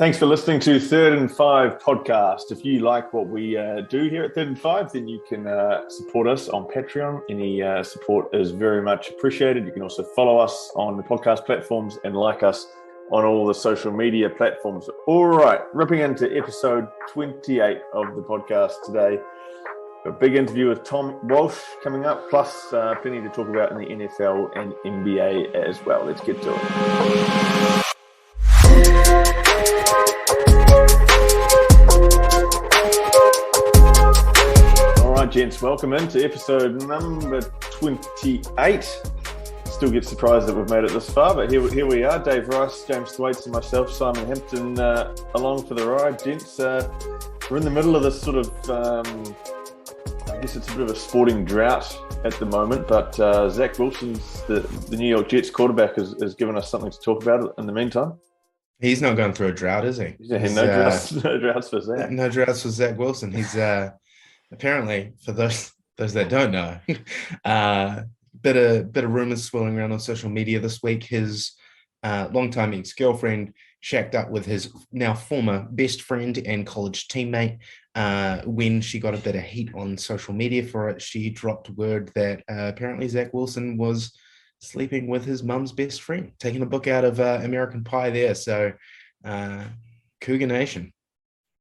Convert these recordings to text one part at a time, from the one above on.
Thanks for listening to Third and Five podcast. If you like what we do here at Third and Five, then you can support us on Patreon. Any support is very much appreciated. You can also follow us on the podcast platforms and like us on all the social media platforms. All right, ripping into episode 28 of the podcast today. A big interview with Tom Walsh coming up, plus plenty to talk about in the NFL and NBA as well. Let's get to it. All right, gents, welcome into episode number 28. Still get surprised that we've made it this far, but here we are. Dave Rice, James Thwaites and myself, Simon Hampton, along for the ride. Gents, we're in the middle of this sort of, I guess it's a bit of a sporting drought at the moment, but Zach Wilson's, the New York Jets quarterback, has given us something to talk about in the meantime. He's not going through a drought, is he? Yeah, no droughts for Zach. No droughts for Zach Wilson. He's apparently, for those that don't know, bit of rumors swirling around on social media this week. His longtime ex-girlfriend shacked up with his now former best friend and college teammate. When she got a bit of heat on social media for it, she dropped word that apparently Zach Wilson was sleeping with his mum's best friend, taking a book out of American Pie there. So, Cougar Nation.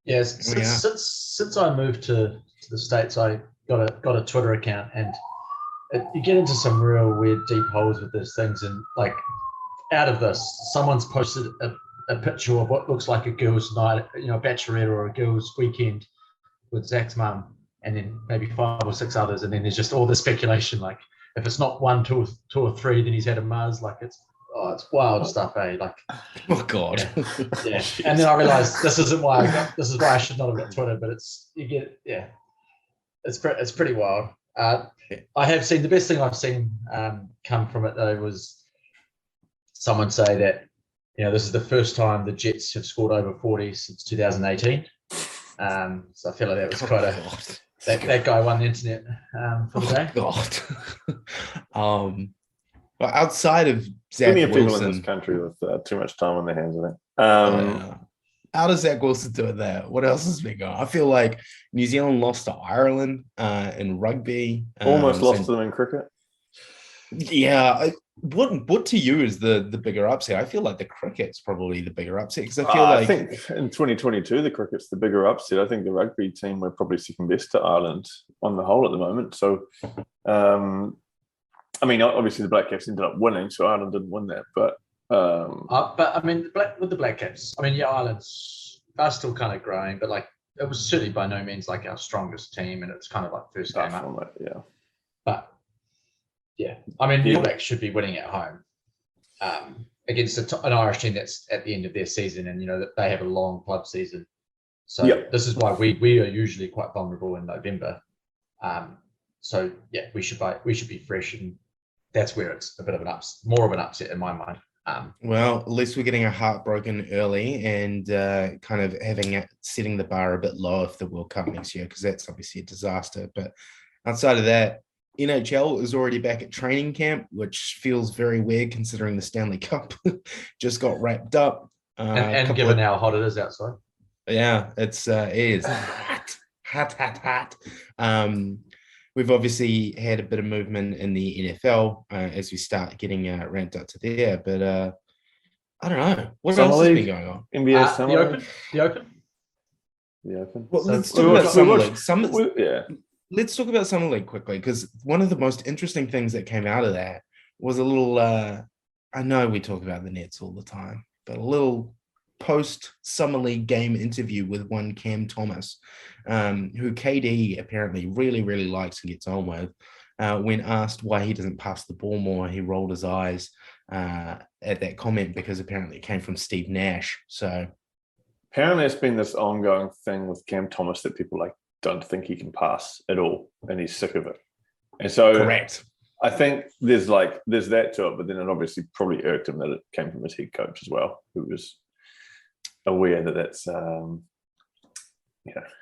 Yes, since I moved to the States, I got a Twitter account, and you get into some real weird deep holes with these things. And like, out of this, someone's posted a picture of what looks like a girls' night, a bachelorette or a girls' weekend with Zach's mum, and then maybe 5 or 6 others, and then there's just all the speculation. Like, if it's not 1, 2, or 3, then he's had a Mars. Like, it's wild stuff, eh? Like, oh god, yeah. And then I realized this is why I should not have got Twitter, but it's pretty wild. I have seen, the best thing I've seen come from it though was someone say that this is the first time the Jets have scored over 40 since 2018. So I feel like that was quite that guy won the internet for the day. God. Well, outside of Zach Plenty of people Wilson, in this country with too much time on their hands, I think. How does Zach Wilson do it there? What else has been going on? I feel like New Zealand lost to Ireland in rugby. Almost lost to them in cricket. Yeah. What to you is the bigger upset? I feel like the cricket's probably the bigger upset, because I think in 2022 the cricket's the bigger upset. I think the rugby team were probably second best to Ireland on the whole at the moment. So, obviously the Black Caps ended up winning, so Ireland didn't win that. But with the Black Caps, Ireland's are still kind of growing, but like it was certainly by no means like our strongest team, and it's kind of like first game up. Yeah, but. Yeah, the All Blacks should be winning at home against an Irish team that's at the end of their season, and that they have a long club season. So This is why we are usually quite vulnerable in November. We should be fresh, and that's where it's a bit of more of an upset in my mind. Well, at least we're getting our heart broken early and kind of setting the bar a bit lower for the World Cup next year, because that's obviously a disaster. But outside of that, NHL is already back at training camp, which feels very weird considering the Stanley Cup just got wrapped up. And given how hot it is outside. Yeah, it is hot. We've obviously had a bit of movement in the NFL as we start getting ramped up to there, but I don't know. What else has been going on? NBA Summer League? The Open? Well, let's talk about Summer League. Let's talk about Summer League quickly, because one of the most interesting things that came out of that was a little, I know we talk about the Nets all the time, but a little post-Summer League game interview with one Cam Thomas, who KD apparently really, really likes and gets on with. When asked why he doesn't pass the ball more, he rolled his eyes at that comment, because apparently it came from Steve Nash. So apparently it's been this ongoing thing with Cam Thomas that people don't think he can pass at all, and he's sick of it. And so correct. I think there's that to it, but then it obviously probably irked him that it came from his head coach as well, who was aware that that's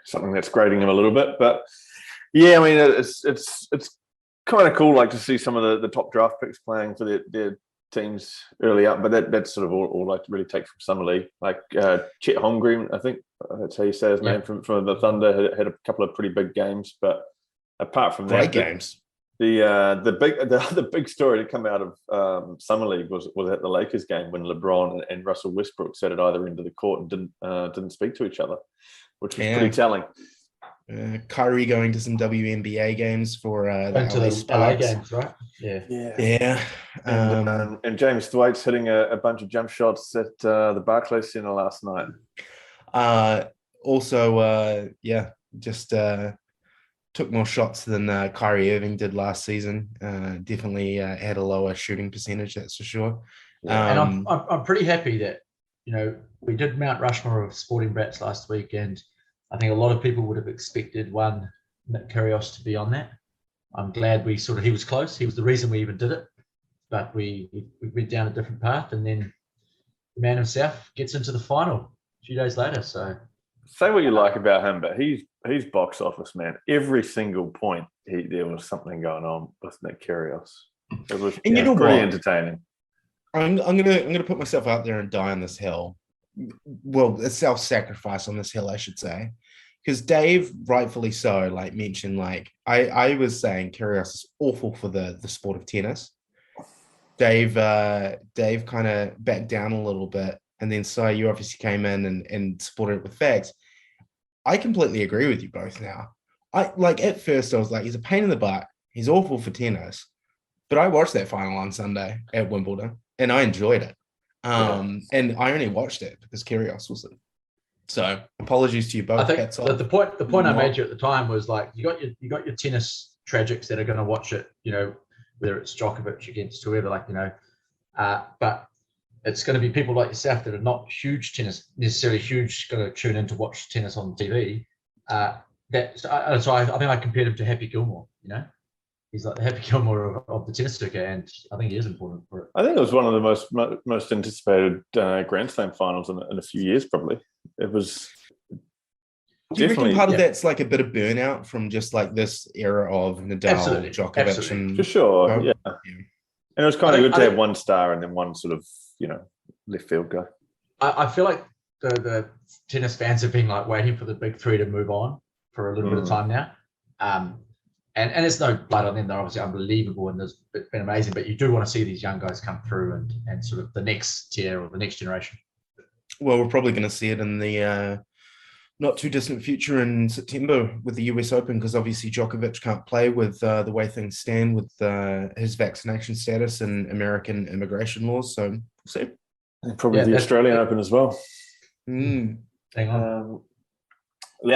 something that's grating him a little bit. But yeah, it's kind of cool, to see some of the top draft picks playing for their teams early up, but that's sort of all I really take from Summer League. Like Chet Holmgren, I think that's how you say his name, from the Thunder, had a couple of pretty big games. But apart from Great that, games. The big story to come out of Summer League was at the Lakers game when LeBron and Russell Westbrook sat at either end of the court and didn't speak to each other, which was pretty telling. Kyrie going to some WNBA games for the LA games, right? Yeah. And James Thwaites hitting a bunch of jump shots at the Barclays Center last night. Just took more shots than Kyrie Irving did last season. Definitely had a lower shooting percentage, that's for sure. And I'm pretty happy that, we did Mt Rushmore of sporting brats last week, and I think a lot of people would have expected Nick Kyrgios to be on that. I'm glad he was close. He was the reason we even did it, but we went down a different path, and then the man himself gets into the final a few days later. So say what you like about him, but he's box office, man. Every single point, there was something going on with Nick Kyrgios. It was pretty entertaining. I'm gonna put myself out there and die on this hill. Well, a self-sacrifice on this hill, I should say, because Dave, rightfully so, mentioned, I was saying Kyrgios is awful for the sport of tennis. Dave kind of backed down a little bit, and then so you obviously came in and supported it with facts. I completely agree with you both now. At first I was like, he's a pain in the butt. He's awful for tennis. But I watched that final on Sunday at Wimbledon, and I enjoyed it. And I only watched it because Kyrgios was in. So apologies to you both. I think the point I made you at the time was you got your tennis tragics that are going to watch it, whether it's Djokovic against whoever, but it's going to be people like yourself that are not necessarily huge, going to tune in to watch tennis on TV. So I think I compared him to Happy Gilmore. He's like the Happy Gilmore of the tennis circuit, and I think he is important for it. I think it was one of the most anticipated Grand Slam finals in a few years, probably. It was. Do you reckon part of that's a bit of burnout from just this era of Nadal, Djokovic, and for sure, yeah. And it was kind of good to have one star and then one sort of left field guy. I feel like the tennis fans have been waiting for the big three to move on for a little bit of time now. And it's no blood on them. They're obviously unbelievable and it's been amazing. But you do want to see these young guys come through and sort of the next tier or the next generation. Well, we're probably going to see it in the not too distant future in September with the US Open, because obviously Djokovic can't play with the way things stand with his vaccination status and American immigration laws. So we'll see. And probably the Australian Open as well. Hang on.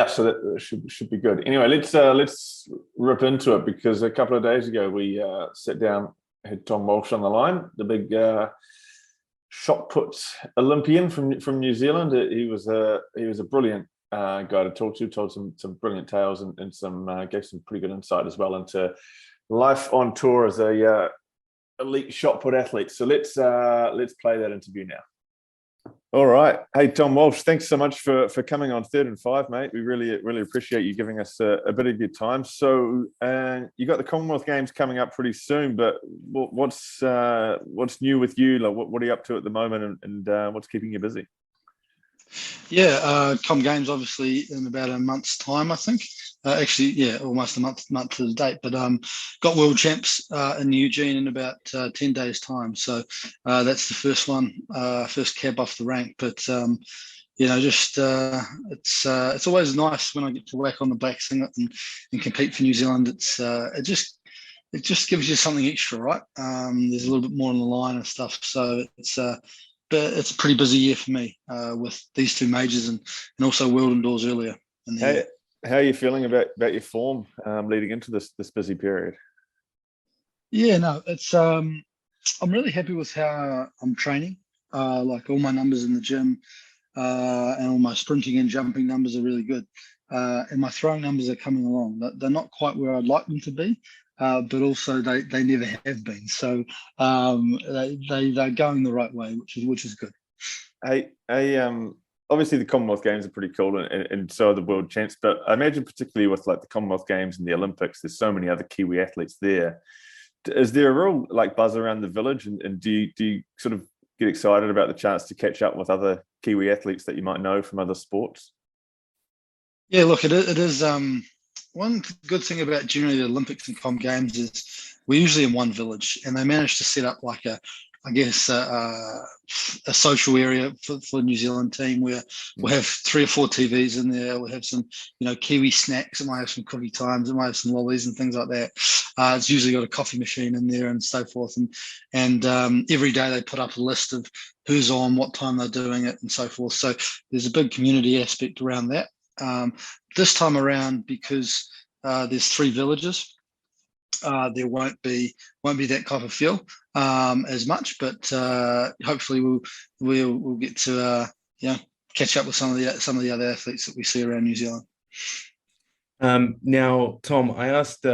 So that should be good. Anyway, let's rip into it, because a couple of days ago we sat down, had Tom Walsh on the line, the big shot put Olympian from New Zealand. He was a brilliant guy to talk to. Told some brilliant tales and some gave some pretty good insight as well into life on tour as a elite shot put athlete. So let's play that interview now. All right. Hey, Tom Walsh, thanks so much for coming on 3rd and 5, mate. We really appreciate you giving us a bit of your time. So you got the Commonwealth Games coming up pretty soon, but what's new with you? What are you up to at the moment, and what's keeping you busy? Yeah, Com Games obviously in about a month's time, I think. Almost a month to the date. But got World Champs in Eugene in about 10 days' time. So that's the first one, first cab off the rank. But it's always nice when I get to whack on the black singlet and compete for New Zealand. It just gives you something extra, right? There's a little bit more on the line and stuff. So but it's a pretty busy year for me with these two majors and also World Indoors earlier in the year. How are you feeling about your form leading into this busy period? Yeah, no, it's I'm really happy with how I'm training. All my numbers in the gym and all my sprinting and jumping numbers are really good. And my throwing numbers are coming along. They're not quite where I'd like them to be, but also they never have been. So they're going the right way, which is good. Obviously the Commonwealth Games are pretty cool, and so are the World Champs. But I imagine particularly with the Commonwealth Games and the Olympics, there's so many other Kiwi athletes there. is there a real like buzz around the village, and do you sort of get excited about the chance to catch up with other Kiwi athletes that you might know from other sports? Yeah, look, it is. One good thing about generally the Olympics and Com Games is we're usually in one village, and they managed to set up like a social area for the New Zealand team where we'll have 3 or 4 TVs in there. We'll have some, Kiwi snacks. It might have some cookie times. It might have some lollies and things like that. It's usually got a coffee machine in there and so forth. And every day they put up a list of who's on, what time they're doing it, and so forth. So there's a big community aspect around that. This time around, because there's 3 villages, there won't be that type of feel as much, but hopefully we'll get to catch up with some of the other athletes that we see around New Zealand. Now, Tom, I asked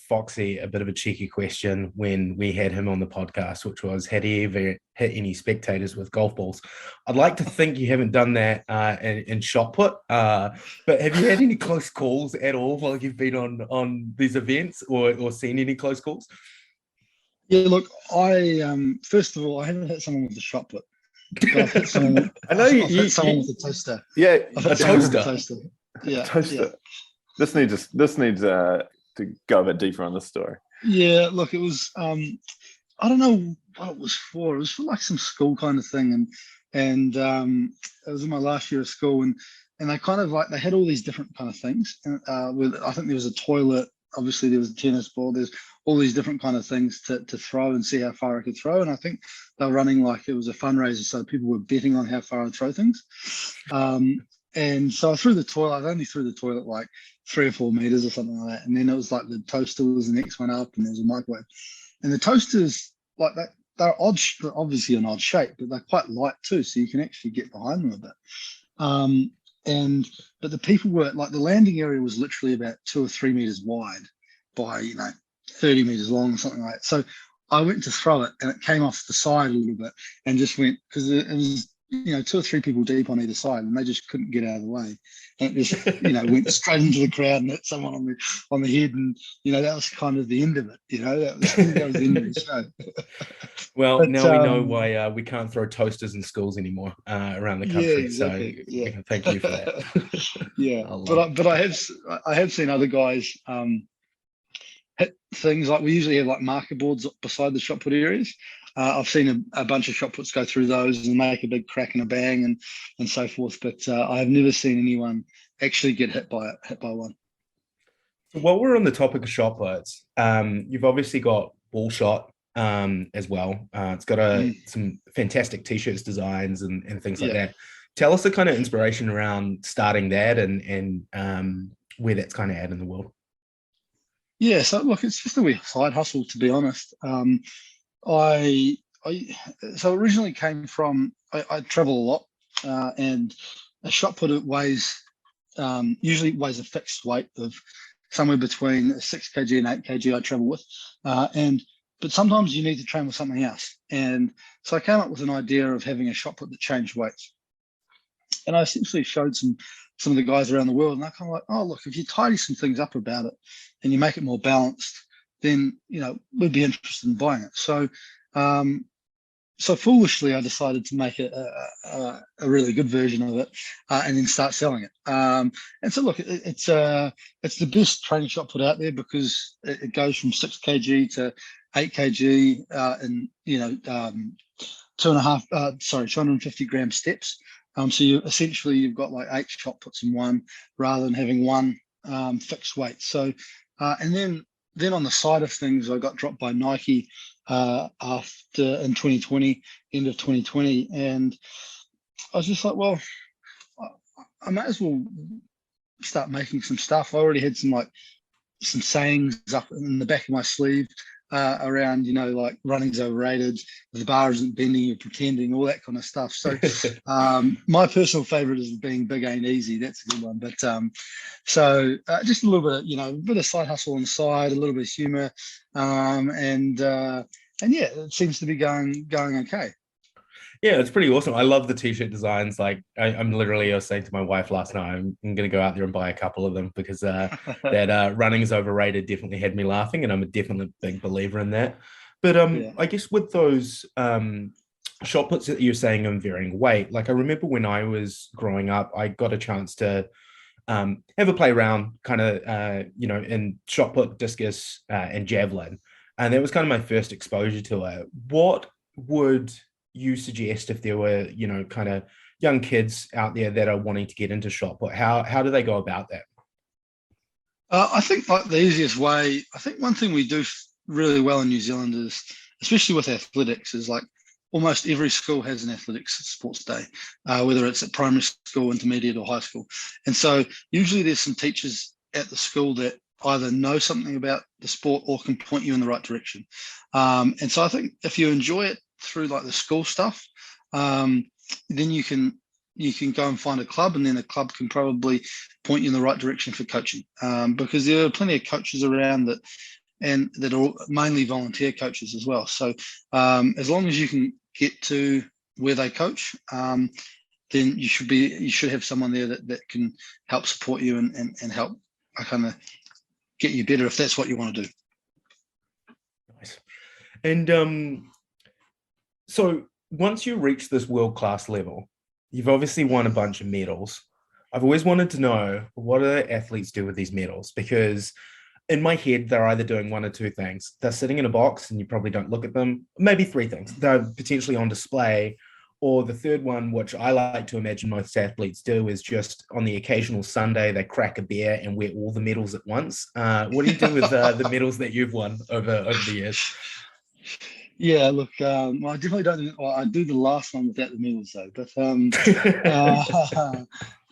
Foxy a bit of a cheeky question when we had him on the podcast, which was, had he ever hit any spectators with golf balls? I'd like to think you haven't done that in shot put, but have you had any close calls at all while you've been on these events, or seen any close calls? Yeah, look, I first of all, I haven't hit someone with a shot put. But I've hit someone, I know I've hit someone with a toaster. Yeah, a toaster. Yeah, toaster. Yeah. This needs to go a bit deeper on this story. Yeah, look, it was I don't know what it was for. It was for like some school kind of thing, and it was in my last year of school, and they kind of like they had all these different kind of things. And I think there was a toilet. Obviously, there was a tennis ball. There's all these different kind of things to throw and see how far I could throw. And I think they were running like it was a fundraiser, so people were betting on how far I'd throw things. And so I threw the toilet. I only threw the toilet like 3 or 4 meters or something like that. And then it was like the toaster was the next one up, and there was a microwave. And the toasters, like that, they're obviously an odd shape, but they're quite light too, so you can actually get behind them a bit. But the people were like, the landing area was literally about 2 or 3 meters wide by 30 meters long or something like that. So I went to throw it, and it came off the side a little bit and just went, because it was 2 or 3 people deep on either side, and they just couldn't get out of the way. And it just, went straight into the crowd and hit someone on the head, and that was kind of the end of it. That was the end of the show. Well, but, now we know why we can't throw toasters in schools anymore around the country. Yeah, exactly. So thank you for that. Yeah, but I have seen other guys hit things like, we usually have like marker boards beside the shot put areas. I've seen a bunch of shot puts go through those and make a big crack and a bang and so forth, but I have never seen anyone actually get hit by one. So while we're on the topic of shot puts, you've obviously got ball shot as well. It's got some fantastic t-shirts designs and things like that. Tell us the kind of inspiration around starting that and where that's kind of at in the world. Yeah, so look, it's just a wee side hustle, to be honest. I originally came from, I travel a lot, and a shot put usually weighs a fixed weight of somewhere between 6 kg and 8 kg I travel with, but sometimes you need to train with something else. And so I came up with an idea of having a shot put that changed weights. And I essentially showed some of the guys around the world, and they're kind of like, oh, look, if you tidy some things up about it and you make it more balanced, then we'd be interested in buying it. So foolishly I decided to make a really good version of it and then start selling it. And so look, it's the best training shot put out there, because it goes from 6 kg to 8 kg in 250 gram steps. So you've got like 8 shot puts in one, rather than having one fixed weight. So and then on the side of things, I got dropped by Nike in 2020, end of 2020, and I was just like, well, I might as well start making some stuff. I already had some sayings up in the back of my sleeve around, like running's overrated, the bar isn't bending, you're pretending, all that kind of stuff. So my personal favorite is being big ain't easy. That's a good one. But so just a little bit, a bit of side hustle on the side, a little bit of humor, and yeah, it seems to be going okay. Yeah, it's pretty awesome. I love the t-shirt designs. Like I was saying to my wife last night, I'm going to go out there and buy a couple of them because that running is overrated definitely had me laughing, and I'm a definitely big believer in that. But Yeah. I guess with those shot puts that you're saying on varying weight, like I remember when I was growing up, I got a chance to have a play around kind of, in shot put, discus, and javelin. And that was kind of my first exposure to it. What would you suggest if there were, kind of young kids out there that are wanting to get into shot put? How do they go about that? I think like the easiest way, I think one thing we do really well in New Zealand is, especially with athletics, is like almost every school has an athletics sports day, whether it's at primary school, intermediate, or high school. And so usually there's some teachers at the school that either know something about the sport or can point you in the right direction. And so I think if you enjoy it through like the school stuff, then you can go and find a club, and then a club can probably point you in the right direction for coaching, because there are plenty of coaches around that are mainly volunteer coaches as well. So as long as you can get to where they coach, then you should have someone there that can help support you and help kind of get you better if that's what you want to do. Nice. And so once you reach this world-class level, you've obviously won a bunch of medals. I've always wanted to know, what do athletes do with these medals? Because in my head, they're either doing one or two things. They're sitting in a box and you probably don't look at them. Maybe three things. They're potentially on display. Or the third one, which I like to imagine most athletes do, is just on the occasional Sunday, they crack a beer and wear all the medals at once. What do you do with the medals that you've won over the years? Yeah, look, well, I definitely don't. Well, I do the last one without the medals though. But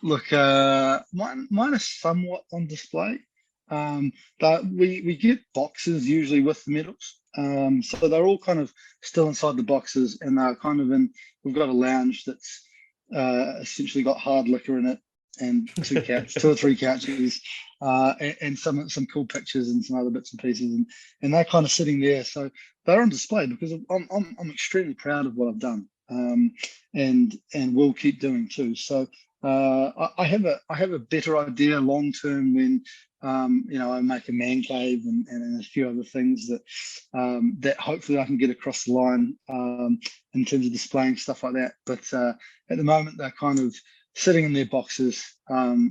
look, mine are somewhat on display. But we get boxes usually with the medals. So they're all kind of still inside the boxes, and they're kind of in. We've got a lounge that's essentially got hard liquor in it, and two or three couches, and some cool pictures and some other bits and pieces, and they're kind of sitting there. So they're on display because I'm extremely proud of what I've done, and will keep doing too. So I have a better idea long term when I make a man cave and a few other things that hopefully I can get across the line in terms of displaying stuff like that. But at the moment they're kind of sitting in their boxes,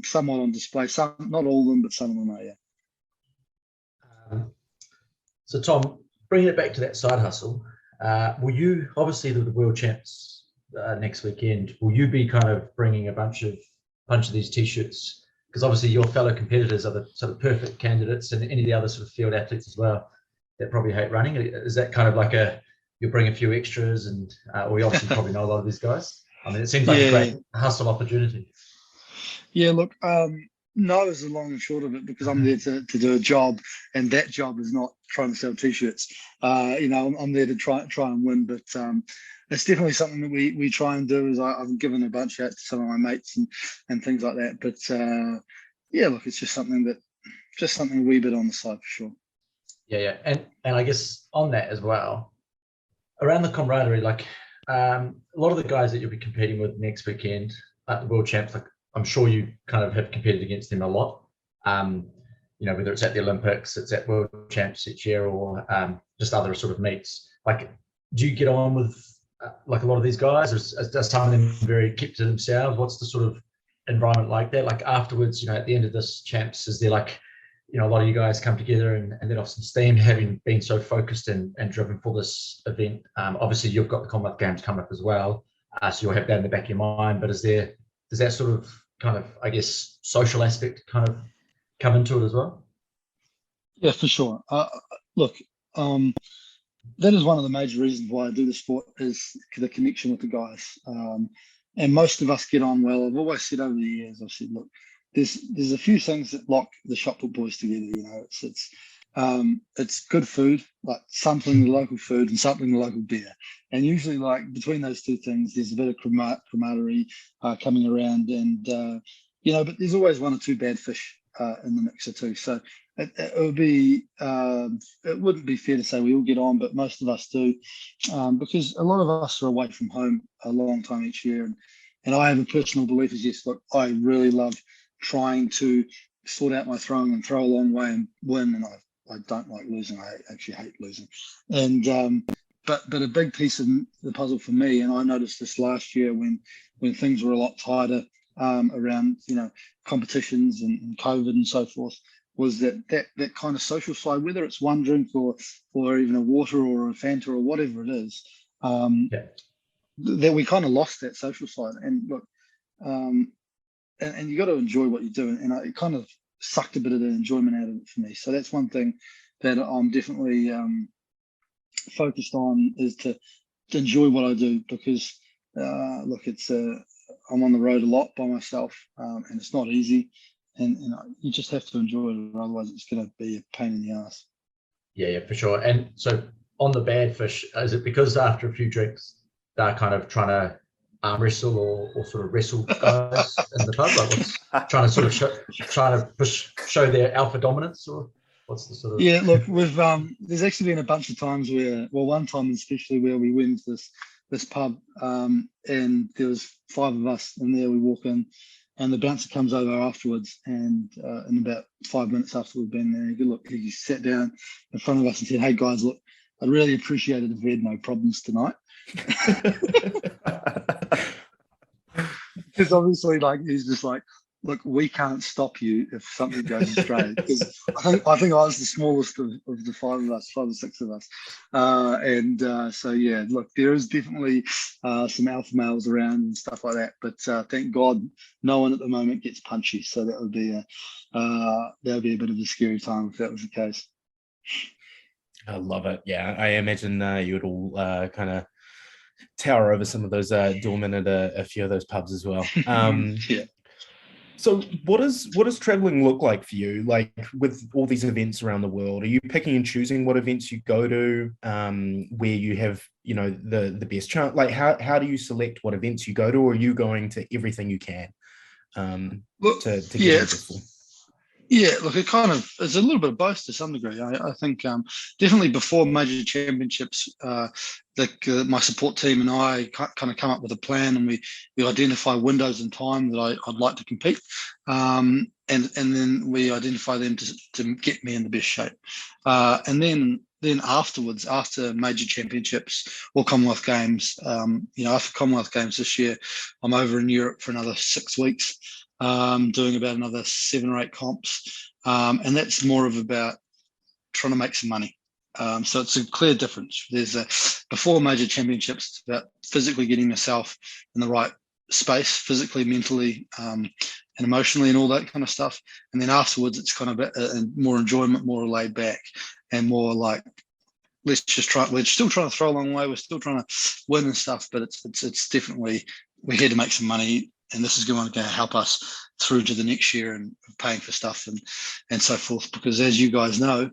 somewhat on display. Some, not all of them, but some of them are. Yeah. So Tom, bringing it back to that side hustle, will you, obviously the World Champs next weekend, will you be kind of bringing a bunch of these t-shirts? Because obviously your fellow competitors are the sort of perfect candidates, and any of the other sort of field athletes as well that probably hate running. Is that kind of like you'll bring a few extras, and we obviously probably know a lot of these guys. I mean, it seems like a great hustle opportunity. Yeah, look, no is the long and short of it, because I'm there to do a job, and that job is not trying to sell t-shirts. I'm there to try and win, but it's definitely something that we try and do. Is I've given a bunch out to some of my mates and things like that. But yeah, look, it's just something a wee bit on the side for sure. Yeah, and I guess on that as well, around the camaraderie, like a lot of the guys that you'll be competing with next weekend at the World Champs, like I'm sure you kind of have competed against them a lot. Whether it's at the Olympics, it's at World Champs each year, or just other sort of meets. Like, do you get on with like a lot of these guys, or does some of them very keep to themselves? What's the sort of environment like that? Like afterwards, at the end of this Champs, is there like, a lot of you guys come together and let off some steam, having been so focused and driven for this event? Obviously, you've got the Commonwealth Games coming up as well, so you'll have that in the back of your mind. But does that sort of kind of, I guess, social aspect kind of come into it as well? Yeah, for sure. Look, that is one of the major reasons why I do the sport, is the connection with the guys. And most of us get on well. I've always said over the years, I've said, look, there's a few things that lock the shot put boys together. It's good food, like something the local food and something the local beer. And usually, like between those two things, there's a bit of camaraderie coming around, and but there's always one or two bad fish in the mixer too. So it would be it wouldn't be fair to say we all get on, but most of us do, because a lot of us are away from home a long time each year, and I have a personal belief is yes, look, I really love trying to sort out my throwing and throw a long way and win, and I don't like losing. I actually hate losing, and but a big piece of the puzzle for me, and I noticed this last year when things were a lot tighter around competitions and COVID and so forth, was that kind of social side, whether it's one drink or even a water or a Fanta or whatever it is, that we kind of lost that social side. And look, and you got to enjoy what you do, and it kind of sucked a bit of the enjoyment out of it for me. So that's one thing that I'm definitely focused on, is to enjoy what I do, because look, it's I'm on the road a lot by myself, and it's not easy, and you just have to enjoy it, or otherwise it's going to be a pain in the ass. Yeah, for sure. And so on the bad fish, is it because after a few drinks they're kind of trying to arm wrestle or sort of wrestle guys in the pub, like what's trying to sort of show their alpha dominance, or what's the sort of? Yeah, look, we've there's actually been a bunch of times where, well, one time especially where we went to this pub, and there was 5 of us in there. We walk in, and the bouncer comes over afterwards, and in about 5 minutes after we've been there, he sat down in front of us and said, "Hey guys, look, I'd really appreciate it if we had no problems tonight." Because obviously, like, he's just like, "Look, we can't stop you if something goes astray." Because I think I was the smallest of the 5 of us, 5 or 6 of us, so yeah. Look, there is definitely some alpha males around and stuff like that, but thank God no one at the moment gets punchy. So that would be a bit of a scary time if that was the case. I love it. Yeah, I imagine you would all kind of tower over some of those doormen at a few of those pubs as well. Yeah. So what does traveling look like for you? Like, with all these events around the world, are you picking and choosing what events you go to, where you have, the best chance? Like, how do you select what events you go to, or are you going to everything you can to get successful? Yeah, look, it's a little bit of both to some degree. I think definitely before major championships, my support team and I kind of come up with a plan, and we identify windows in time that I'd like to compete, and then we identify them to get me in the best shape, and then afterwards, after major championships or Commonwealth Games, after Commonwealth Games this year, I'm over in Europe for another 6 weeks. Doing about another 7 or 8 comps, and that's more of about trying to make some money. So it's a clear difference. Before major championships, it's about physically getting yourself in the right space, physically, mentally, and emotionally, and all that kind of stuff. And then afterwards, it's kind of more enjoyment, more laid back, and more like, we're still trying to throw a long way, we're still trying to win and stuff, but it's definitely, we're here to make some money. And this is going to help us through to the next year and paying for stuff and so forth. Because as you guys know,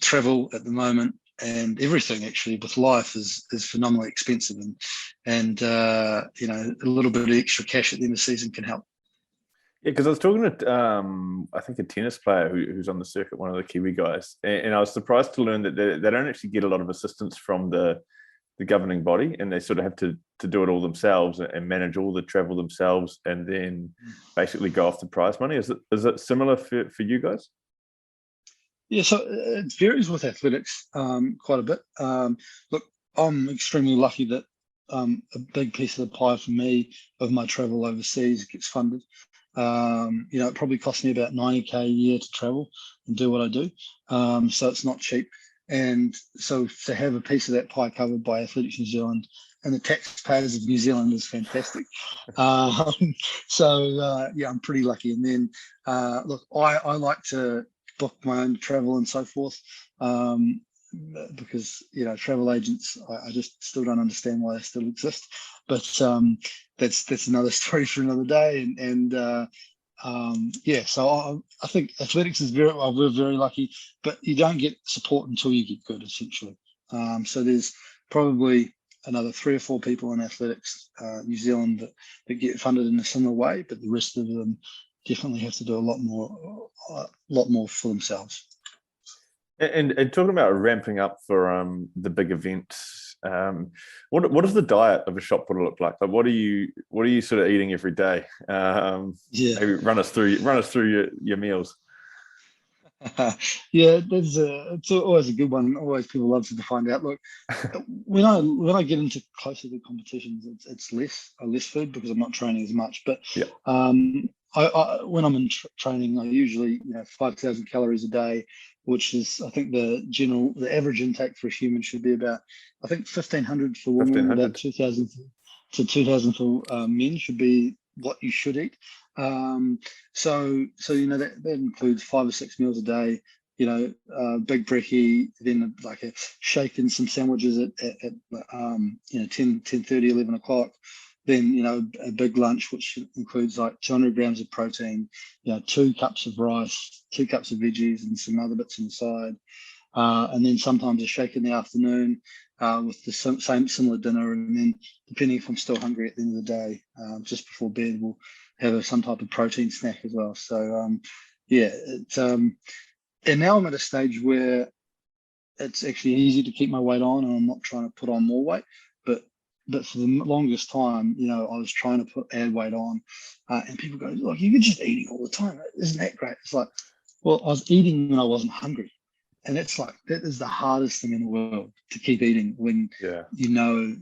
travel at the moment and everything actually with life is phenomenally expensive, and a little bit of extra cash at the end of the season can help. Yeah, because I was talking to I think a tennis player who's on the circuit, one of the Kiwi guys, and I was surprised to learn that they don't actually get a lot of assistance from the governing body, and they sort of have to do it all themselves and manage all the travel themselves, and then basically go off the prize money. Is it similar for you guys? Yeah, so it varies with athletics quite a bit. Look, I'm extremely lucky that a big piece of the pie for me of my travel overseas gets funded. It probably costs me about 90K a year to travel and do what I do. So it's not cheap. And so to have a piece of that pie covered by Athletics New Zealand and the taxpayers of New Zealand is fantastic. I'm pretty lucky. And then, look, I like to book my own travel and so forth, because, travel agents, I just still don't understand why they still exist. But that's another story for another day. So I think athletics is we're very lucky, but you don't get support until you get good, essentially. So there's probably another 3 or 4 people in athletics, New Zealand, that get funded in a similar way, but the rest of them definitely have to do a lot more for themselves. And talking about ramping up for the big events, what does the diet of a shot putter look like? Like, what are you sort of eating every day? Maybe run us through your meals. Yeah, it's always a good one. Always people love to find out. Look, when I get into closer to competitions, it's less food because I'm not training as much. But yeah. I when I'm in training, I usually 5,000 calories a day, which is, I think the average intake for a human should be about, I think 1,500 for women, about 2,000 to 2,000 for men should be what you should eat. So that includes 5 or 6 meals a day. Big brekkie, then like a shake and some sandwiches at 10:30, 11 o'clock. Then a big lunch, which includes like 200 grams of protein, 2 cups of rice, 2 cups of veggies, and some other bits on the side. And then sometimes a shake in the afternoon with the same similar dinner. And then, depending if I'm still hungry at the end of the day, just before bed, we'll have some type of protein snack as well. So and now I'm at a stage where it's actually easy to keep my weight on, and I'm not trying to put on more weight. But for the longest time, I was trying to add weight on, and people go, "Look, you're just eating all the time. Isn't that great?" It's like, well, I was eating when I wasn't hungry. And it's like, that is the hardest thing in the world, to keep eating when you know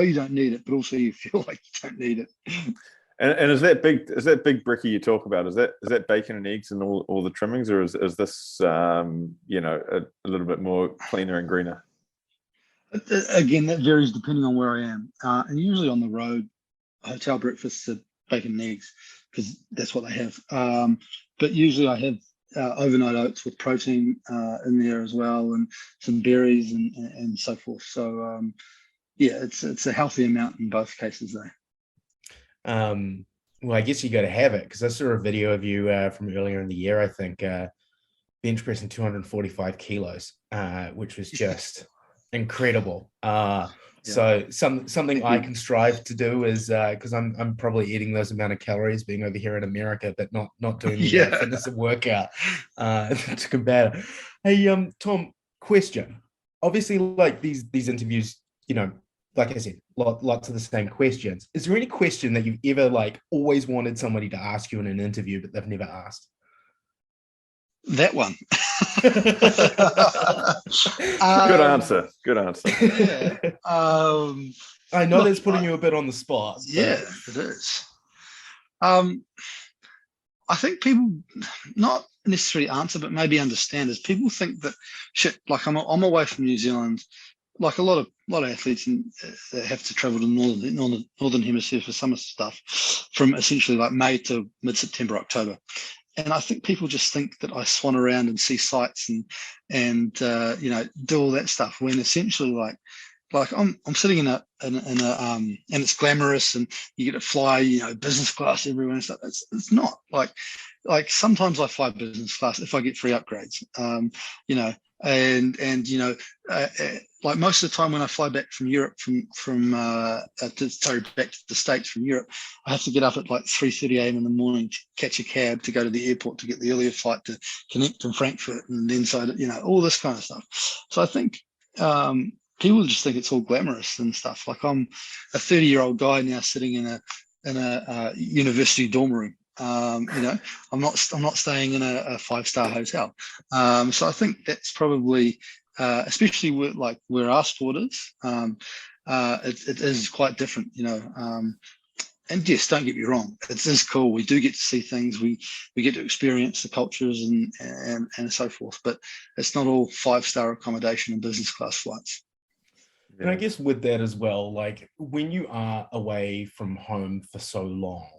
you don't need it, but also you feel like you don't need it. And is that big brekkie you talk about? Is that bacon and eggs and all the trimmings, or is this a little bit more cleaner and greener? Again, that varies depending on where I am. And usually on the road, hotel breakfasts are bacon and eggs because that's what they have. But usually I have overnight oats with protein in there as well, and some berries and so forth. So it's a healthy amount in both cases though. Well, I guess you got to have it, because I saw a video of you from earlier in the year, I think, bench pressing 245 kilos, which was just incredible. So something I can strive to do is, because I'm probably eating those amount of calories being over here in America, but not doing the fitness and workout to combat it. Hey, Tom, question. Obviously, like these interviews, like I said, lots of the same questions. Is there any question that you've ever always wanted somebody to ask you in an interview, but they've never asked? That one. Good answer. Yeah. I know that's putting you a bit on the spot. Yeah, it is. I think people not necessarily answer, but maybe understand, is people think that shit. Like I'm away from New Zealand. Like a lot of athletes have to travel to the northern hemisphere for summer stuff, from essentially like May to mid-September, October. And I think people just think that I swan around and see sights and do all that stuff, when essentially like I'm sitting in a and it's glamorous and you get to fly business class everywhere and stuff. It's not like sometimes I fly business class if I get free upgrades, like most of the time when I fly back from Europe back to the States from Europe, I have to get up at like 3:30 a.m. in the morning to catch a cab to go to the airport to get the earlier flight to connect in Frankfurt, and then all this kind of stuff. So I think people just think it's all glamorous and stuff. Like I'm a 30-year-old guy now sitting in a university dorm room. I'm not staying in a 5-star hotel. So I think that's probably, especially where our sport is, it is quite different, and yes, don't get me wrong, it is cool. We do get to see things. We get to experience the cultures and so forth, but it's not all 5-star accommodation and business class flights. And I guess with that as well, like when you are away from home for so long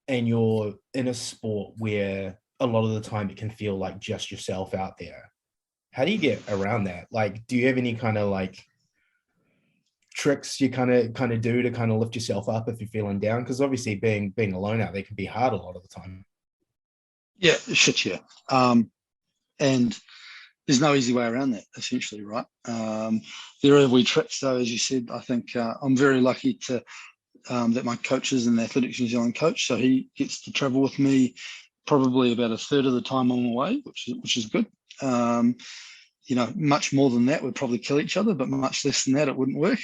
and you're in a sport where a lot of the time it can feel like just yourself out there, how do you get around that? Like, do you have any kind of tricks you kind of do to kind of lift yourself up if you're feeling down? Because obviously being alone out there can be hard a lot of the time. Yeah, shit, yeah. And there's no easy way around that, essentially, right? There are wee tricks, though, as you said. I think I'm very lucky to that my coach is an Athletics New Zealand coach, so he gets to travel with me probably about a third of the time I'm away, which is good. Much more than that would probably kill each other, but much less than that it wouldn't work.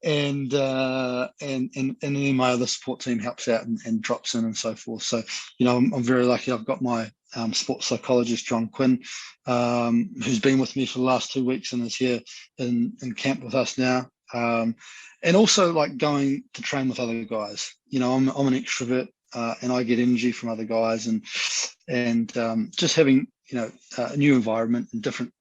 And then my other support team helps out and drops in and so forth. So I'm very lucky. I've got my sports psychologist John Quinn, who's been with me for the last 2 weeks and is here in camp with us now. And also like going to train with other guys. I'm an extrovert, and I get energy from other guys, and just having a new environment and different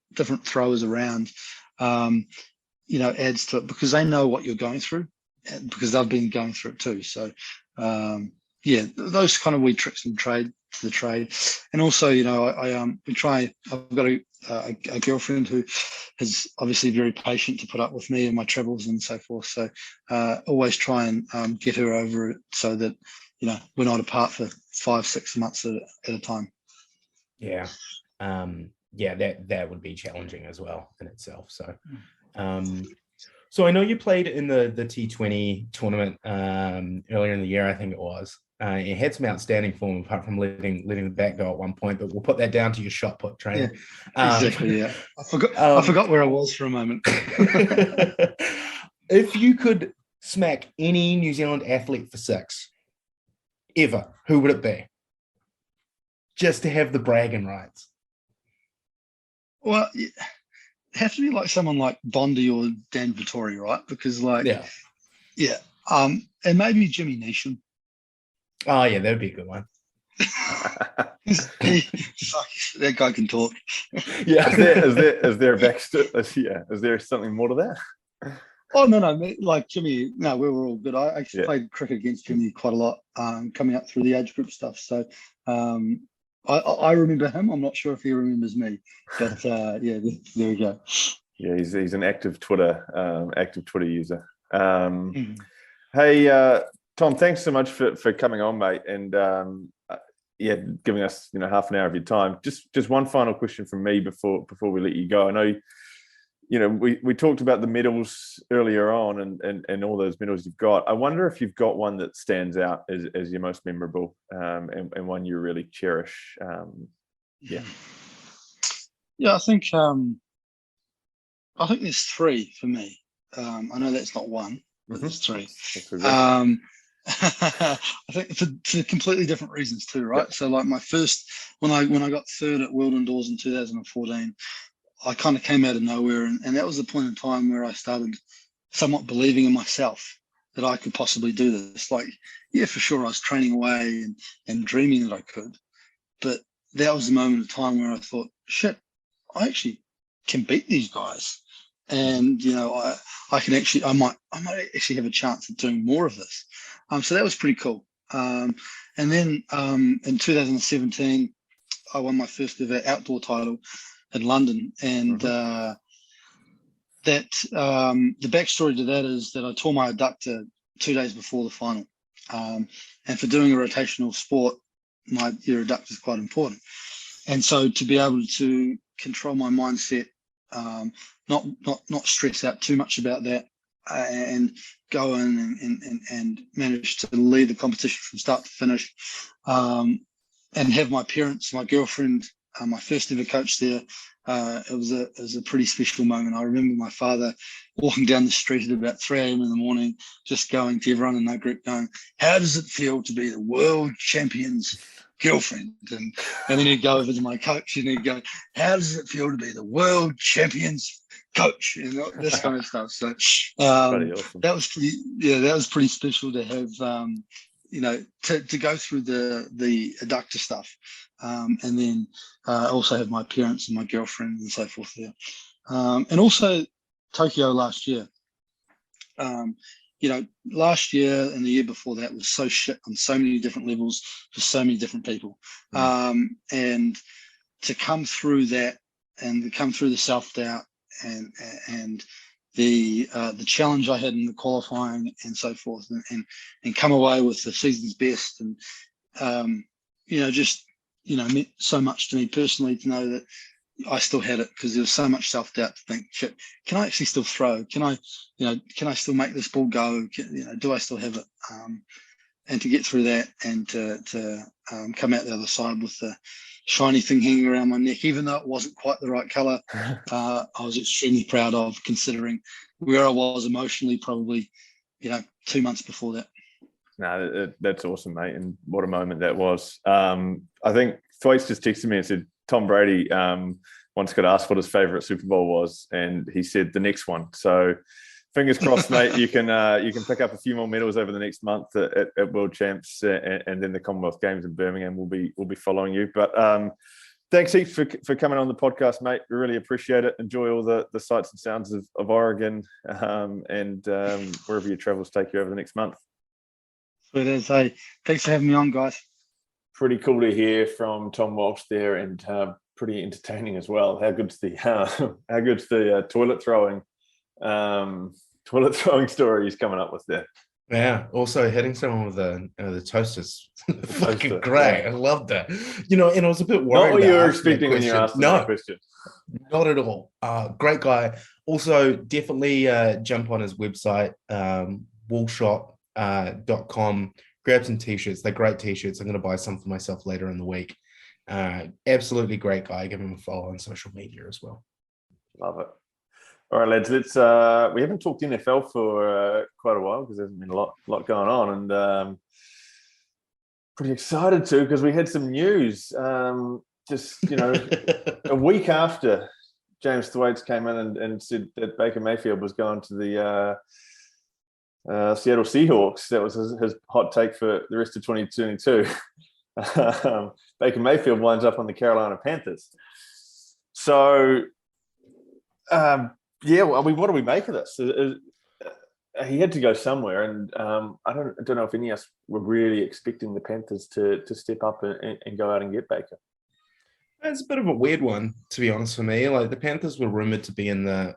throwers around, adds to it, because they know what you're going through, and because they've been going through it too. So those kind of wee tricks and trade. And also I've got a girlfriend who is obviously very patient to put up with me and my travels and so forth, so always try and get her over it so that we're not apart for 5-6 months at a time. That would be challenging as well in itself. So so I know you played in the T20 tournament earlier in the year, I think it was. You had some outstanding form apart from letting the bat go at one point, but we'll put that down to your shot put training. Exactly. I forgot where I was for a moment. If you could smack any New Zealand athlete for 6 ever, who would it be? Just to have the bragging rights. Well, it have to be like someone like Bondi or Dan Vittori, right? Because and maybe Jimmy Neesham. Oh yeah, that'd be a good one. That guy can talk. Yeah, is there a backstory? Is there something more to that? Oh no, like Jimmy. No, we were all good. I actually played cricket against Jimmy quite a lot, coming up through the age group stuff. So I remember him. I'm not sure if he remembers me, but there we go. Yeah, he's an active Twitter user. Hey, Tom, thanks so much for coming on, mate, and giving us half an hour of your time. Just one final question from me before we let you go. I know we talked about the medals earlier on and all those medals you've got. I wonder if you've got one that stands out as your most memorable, and one you really cherish. I think there's 3 for me. I know that's not one, but there's 3. I think for completely different reasons too, right? Yep. So like my first, when I got 3rd at World Indoors in 2014, I kind of came out of nowhere, and that was the point in time where I started somewhat believing in myself that I could possibly do this. Like, for sure, I was training away and dreaming that I could, but that was the moment of time where I thought, shit, I actually can beat these guys, and I can actually, I might actually have a chance of doing more of this. So that was pretty cool. And then in 2017, I won my first ever outdoor title in London, and the backstory to that is that I tore my adductor 2 days before the final, and for doing a rotational sport, your adductor is quite important, and so to be able to control my mindset, not stress out too much about that, and go in and manage to lead the competition from start to finish, and have my parents, my girlfriend, my first ever coach there. It was a pretty special moment. I remember my father walking down the street at about 3 a.m. in the morning, just going to everyone in that group, going, "How does it feel to be the world champion's girlfriend?" And then he'd go over to my coach and he'd go, "How does it feel to be the world champion's coach?" This kind of stuff. So awesome. That was pretty special to have, to go through the adductor stuff, and then also have my parents and my girlfriend and so forth there, and also Tokyo last year. Last year and the year before that was so shit on so many different levels for so many different people, and to come through that and to come through the self-doubt and the challenge I had in the qualifying and so forth, and come away with the season's best, and meant so much to me personally to know that I still had it because there was so much self-doubt to think, shit, can I actually still throw? Can I still make this ball go? Do I still have it? And to get through that and to come out the other side with the shiny thing hanging around my neck, even though it wasn't quite the right color, I was extremely proud of, considering where I was emotionally probably, 2 months before that. No, that's awesome, mate. And what a moment that was. I think Thwaites just texted me and said, Tom Brady once got asked what his favourite Super Bowl was, and he said the next one. So fingers crossed, mate. You can pick up a few more medals over the next month at World Champs, and then the Commonwealth Games in Birmingham. We'll be following you. But thanks heaps for coming on the podcast, mate. We really appreciate it. Enjoy all the sights and sounds of Oregon, and wherever your travels take you over the next month. Sweet as. Hey, thanks for having me on, guys. Pretty cool to hear from Tom Walsh there, and pretty entertaining as well. How good's the toilet throwing story he's coming up with there? Yeah. Also hitting someone with the toasters. Fucking great. Yeah. I loved that. And I was a bit worried. Not what you were expecting when you asked that question. Not at all. Great guy. Also, definitely jump on his website, wallshot.com. Grab some t-shirts. They're great t-shirts. I'm going to buy some for myself later in the week. Absolutely great guy. Give him a follow on social media as well. Love it. All right, lads. Let's. We haven't talked NFL for quite a while because there's been a lot going on, and pretty excited too because we had some news. Just a week after James Thwaites came in and said that Baker Mayfield was going to the Seattle Seahawks. That was his hot take for the rest of 2022. Baker Mayfield winds up on the Carolina Panthers. So, what do we make of this? He had to go somewhere, and I don't know if any of us were really expecting the Panthers to step up and go out and get Baker. It's a bit of a weird one, to be honest, for me. Like, the Panthers were rumored to be in the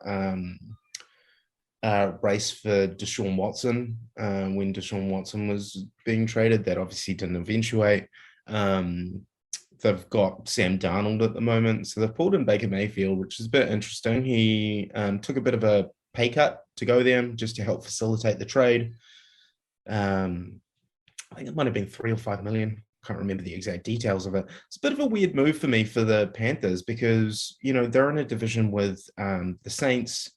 race for Deshaun Watson when Deshaun Watson was being traded. That obviously didn't eventuate. They've got Sam Darnold at the moment, so they've pulled in Baker Mayfield, which is a bit interesting. He took a bit of a pay cut to go there just to help facilitate the trade. I think it might have been 3 or 5 million. Can't remember the exact details of it. It's a bit of a weird move for me for the Panthers because, they're in a division with the Saints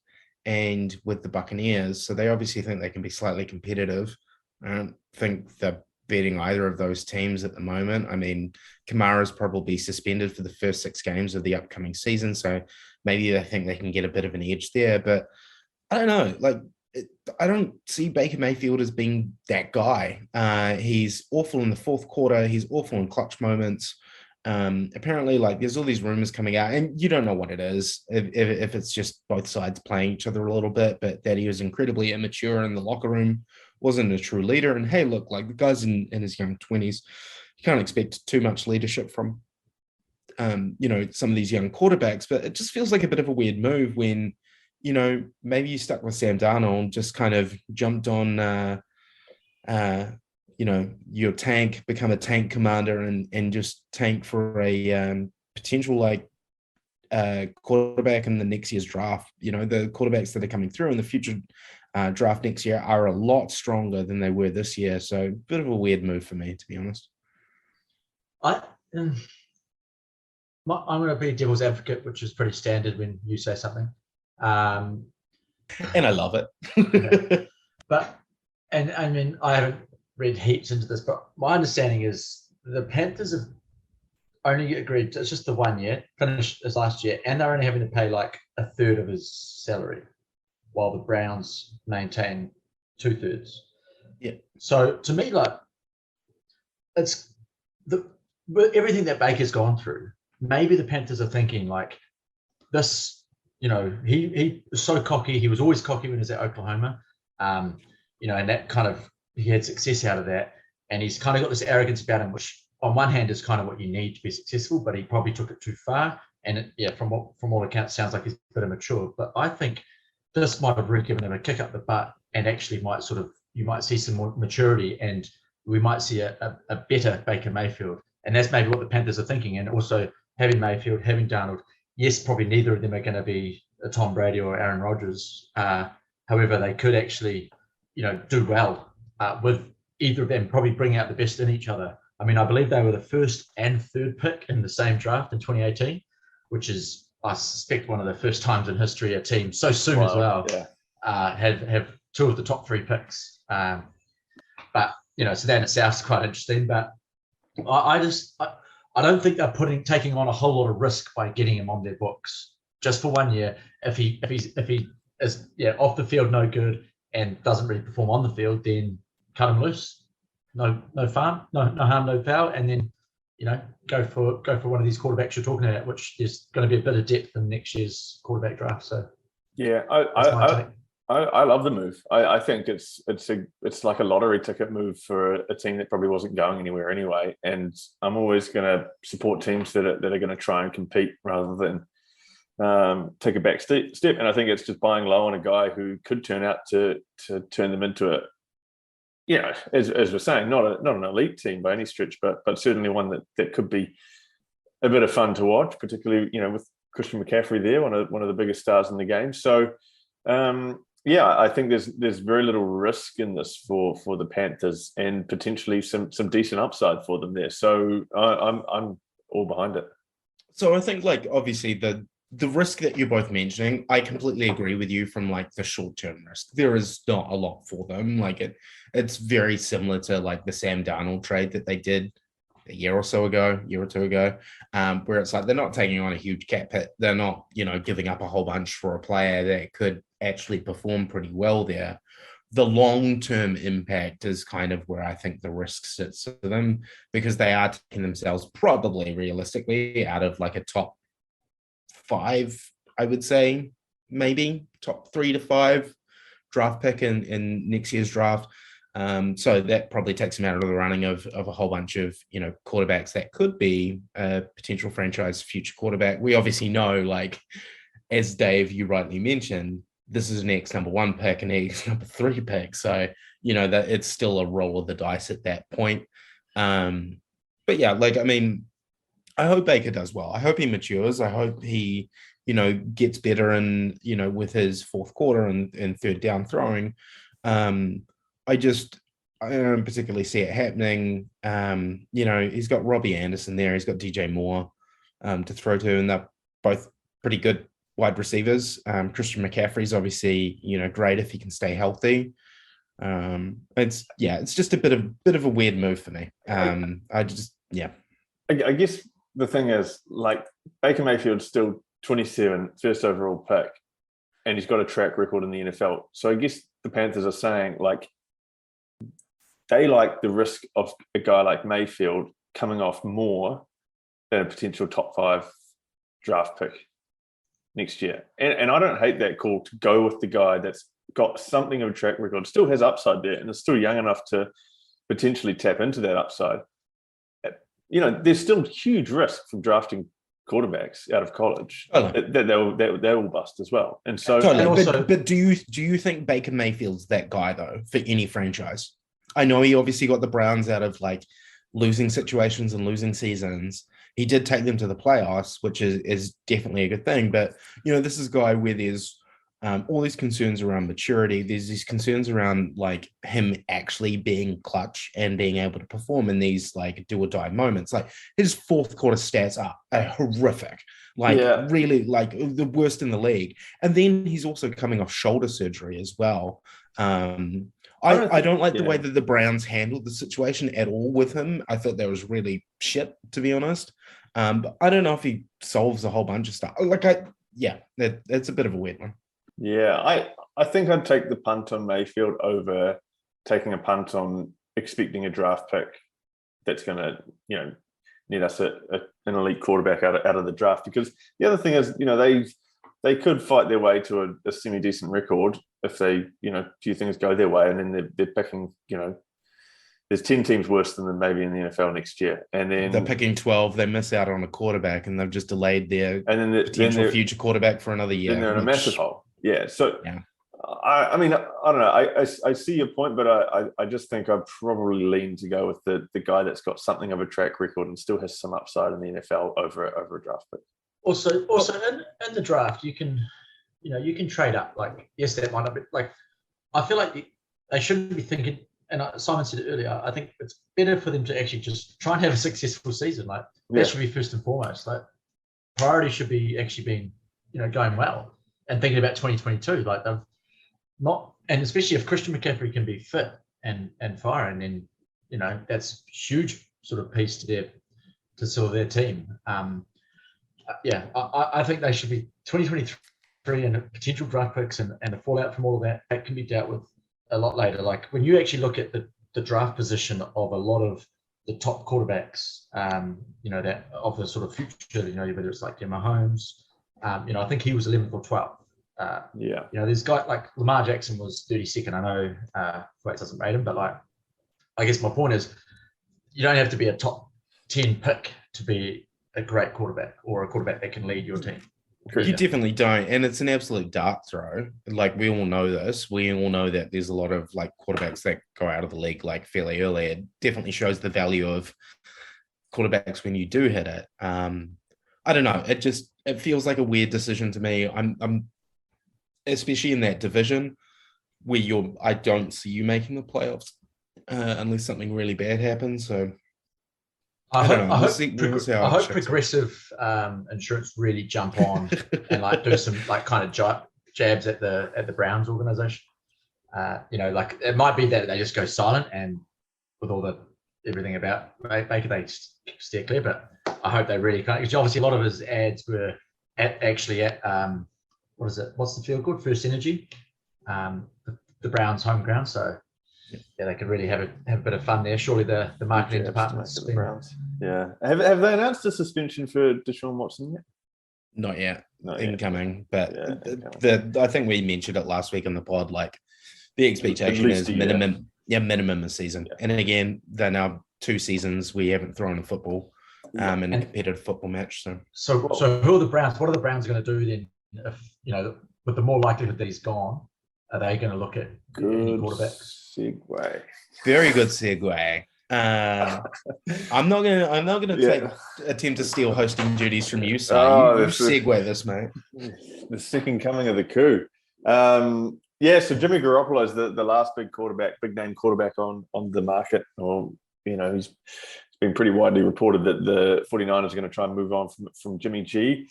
and with the Buccaneers. So they obviously think they can be slightly competitive. I don't think they're beating either of those teams at the moment. I mean, Kamara's probably suspended for the first 6 games of the upcoming season. So maybe they think they can get a bit of an edge there. But I don't know. I don't see Baker Mayfield as being that guy. He's awful in the fourth quarter. He's awful in clutch moments. Apparently, there's all these rumors coming out, and you don't know what it is, if it's just both sides playing each other a little bit, but that he was incredibly immature in the locker room, wasn't a true leader. And hey, look, the guy's in his young 20s. You can't expect too much leadership from, some of these young quarterbacks, but it just feels like a bit of a weird move when, maybe you stuck with Sam Darnold, just kind of jumped on, your tank, become a tank commander and just tank for a potential quarterback in the next year's draft. The quarterbacks that are coming through in the future draft next year are a lot stronger than they were this year. So a bit of a weird move for me, to be honest. I'm going to be devil's advocate, which is pretty standard when you say something. And I love it. But I mean, I haven't read heaps into this, but my understanding is the Panthers have only agreed to, it's just the 1 year, finished as last year, and they're only having to pay a third of his salary, while the Browns maintain 2/3. Yeah. So to me, it's everything that Baker's gone through. Maybe the Panthers are thinking this. He was so cocky. He was always cocky when he was at Oklahoma. And that kind of, he had success out of that. And he's kind of got this arrogance about him, which on one hand is kind of what you need to be successful, but he probably took it too far. And from all accounts, sounds like he's a bit immature. But I think this might have really given him a kick up the butt, and actually you might see some more maturity, and we might see a better Baker Mayfield. And that's maybe what the Panthers are thinking. And also having Mayfield, having Darnold, yes, probably neither of them are going to be a Tom Brady or Aaron Rodgers. However, they could actually, do well with either of them, probably bring out the best in each other. I mean, I believe they were the first and third pick in the same draft in 2018, which is, I suspect, one of the first times in history a team so soon as well have two of the top three picks. But so that in itself is quite interesting. But I don't think they're taking on a whole lot of risk by getting him on their books just for 1 year. If he is off the field no good and doesn't really perform on the field, then cut him loose. No harm, no foul, and then go for one of these quarterbacks you're talking about, which there's going to be a bit of depth in next year's quarterback draft. So yeah, I love the move. I think it's like a lottery ticket move for a team that probably wasn't going anywhere anyway. And I'm always going to support teams that are going to try and compete rather than take a back step. And I think it's just buying low on a guy who could turn out to turn them into as we're saying, not an elite team by any stretch, but certainly one that could be a bit of fun to watch, particularly with Christian McCaffrey there, one of the biggest stars in the game. So I think there's very little risk in this for the Panthers, and potentially some decent upside for them there. So I'm all behind it. So I think, like, obviously the risk that you're both mentioning, I completely agree with you from like the short-term risk. There is not a lot for them. Like it's very similar to like the Sam Darnold trade that they did a year or two ago, where it's like they're not taking on a huge cap hit. They're not, giving up a whole bunch for a player that could actually perform pretty well there. The long-term impact is kind of where I think the risk sits for them, because they are taking themselves probably realistically out of like a top 5, I would say, maybe top 3 to 5 draft pick in next year's draft. So that probably takes him out of the running of a whole bunch of, quarterbacks that could be a potential franchise future quarterback. We obviously know, like, as Dave, you rightly mentioned, this is an ex-number 1 pick and ex-number 3 pick. So, that it's still a roll of the dice at that point. But yeah, like, I mean, I hope Baker does well. I hope he matures. I hope he, gets better and, with his fourth quarter and third down throwing. I don't particularly see it happening. He's got Robbie Anderson there. He's got DJ Moore to throw to, and they're both pretty good wide receivers. Christian McCaffrey's obviously, great if he can stay healthy. It's just a bit of a weird move for me. I guess the thing is, like, Baker Mayfield's still 27, first overall pick, and he's got a track record in the NFL. So I guess the Panthers are saying, like, they like the risk of a guy like Mayfield coming off more than a potential top 5 draft pick next year. And I don't hate that call to go with the guy that's got something of a track record, still has upside there, and is still young enough to potentially tap into that upside. There's still huge risk from drafting quarterbacks out of college that they will bust as well. And so, but do you think Baker Mayfield's that guy though for any franchise? I know he obviously got the Browns out of like losing situations and losing seasons. He did take them to the playoffs, which is definitely a good thing. But this is a guy where there's all these concerns around maturity. There's these concerns around like him actually being clutch and being able to perform in these like do or die moments. Like his fourth quarter stats are horrific, really like the worst in the league. And then he's also coming off shoulder surgery as well. I don't like the way that the Browns handled the situation at all with him. I thought that was really shit, to be honest. But I don't know if he solves a whole bunch of stuff. That's a bit of a weird one. Yeah, I think I'd take the punt on Mayfield over taking a punt on expecting a draft pick that's going to, need us an elite quarterback out of the draft. Because the other thing is, they could fight their way to a semi-decent record if they, few things go their way, and then they're picking, there's 10 teams worse than them maybe in the NFL next year. And then they're picking 12, they miss out on a quarterback, and they've just delayed their potential future quarterback for another year. Then they're in a massive hole. Yeah. So, yeah. I mean, I don't know. I see your point, but I just think I'd probably lean to go with the guy that's got something of a track record and still has some upside in the NFL over a draft pick. Also, in the draft, you can trade up. Like, yes, that might not be like. I feel like they shouldn't be thinking. And Simon said it earlier. I think it's better for them to actually just try and have a successful season. Like that should be first and foremost. Like priority should be actually being, going well and thinking about 2022. Like they've not, and especially if Christian McCaffrey can be fit and firing, then that's huge sort of piece to sort of their team. I think they should be 2023 and potential draft picks and the fallout from all of that can be dealt with a lot later. Like when you actually look at the draft position of a lot of the top quarterbacks, that of the sort of future, whether it's like Mahomes, I think he was 11th or 12th. There's guys like Lamar Jackson was 32nd. I know Flex doesn't rate him, but like, I guess my point is you don't have to be a top 10 pick to be a great quarterback or a quarterback that can lead your team. You definitely don't. And it's an absolute dart throw. Like we all know this. We all know that there's a lot of like quarterbacks that go out of the league like fairly early. It definitely shows the value of quarterbacks when you do hit it. I don't know. It feels like a weird decision to me. I'm especially in that division where I don't see you making the playoffs unless something really bad happens. So I hope Progressive Insurance really jump on and like do some like kind of jabs at the Browns organization. Like it might be that they just go silent and with all everything about Baker, they steer clear. But I hope they really can't. Because obviously a lot of his ads were at what is it? What's the field called? First Energy, the Browns' home ground. So. Yeah, they could really have a bit of fun there. Surely the marketing department's been... Browns. Yeah. Have they announced a suspension for Deshaun Watson yet? Not yet. Incoming. But I think we mentioned it last week on the pod. Like the expectation is minimum a season. Yeah. And again, they're now 2 seasons we haven't thrown a football in a competitive football match. So who are the Browns? What are the Browns going to do then? If with the more likelihood that he's gone, are they going to look at any quarterbacks? Segue. Very good segue. I'm not gonna attempt to steal hosting duties from you. So you segue this, mate. The second coming of the coup. So Jimmy Garoppolo is the last big name quarterback on the market. Or it's been pretty widely reported that the 49ers are going to try and move on from Jimmy G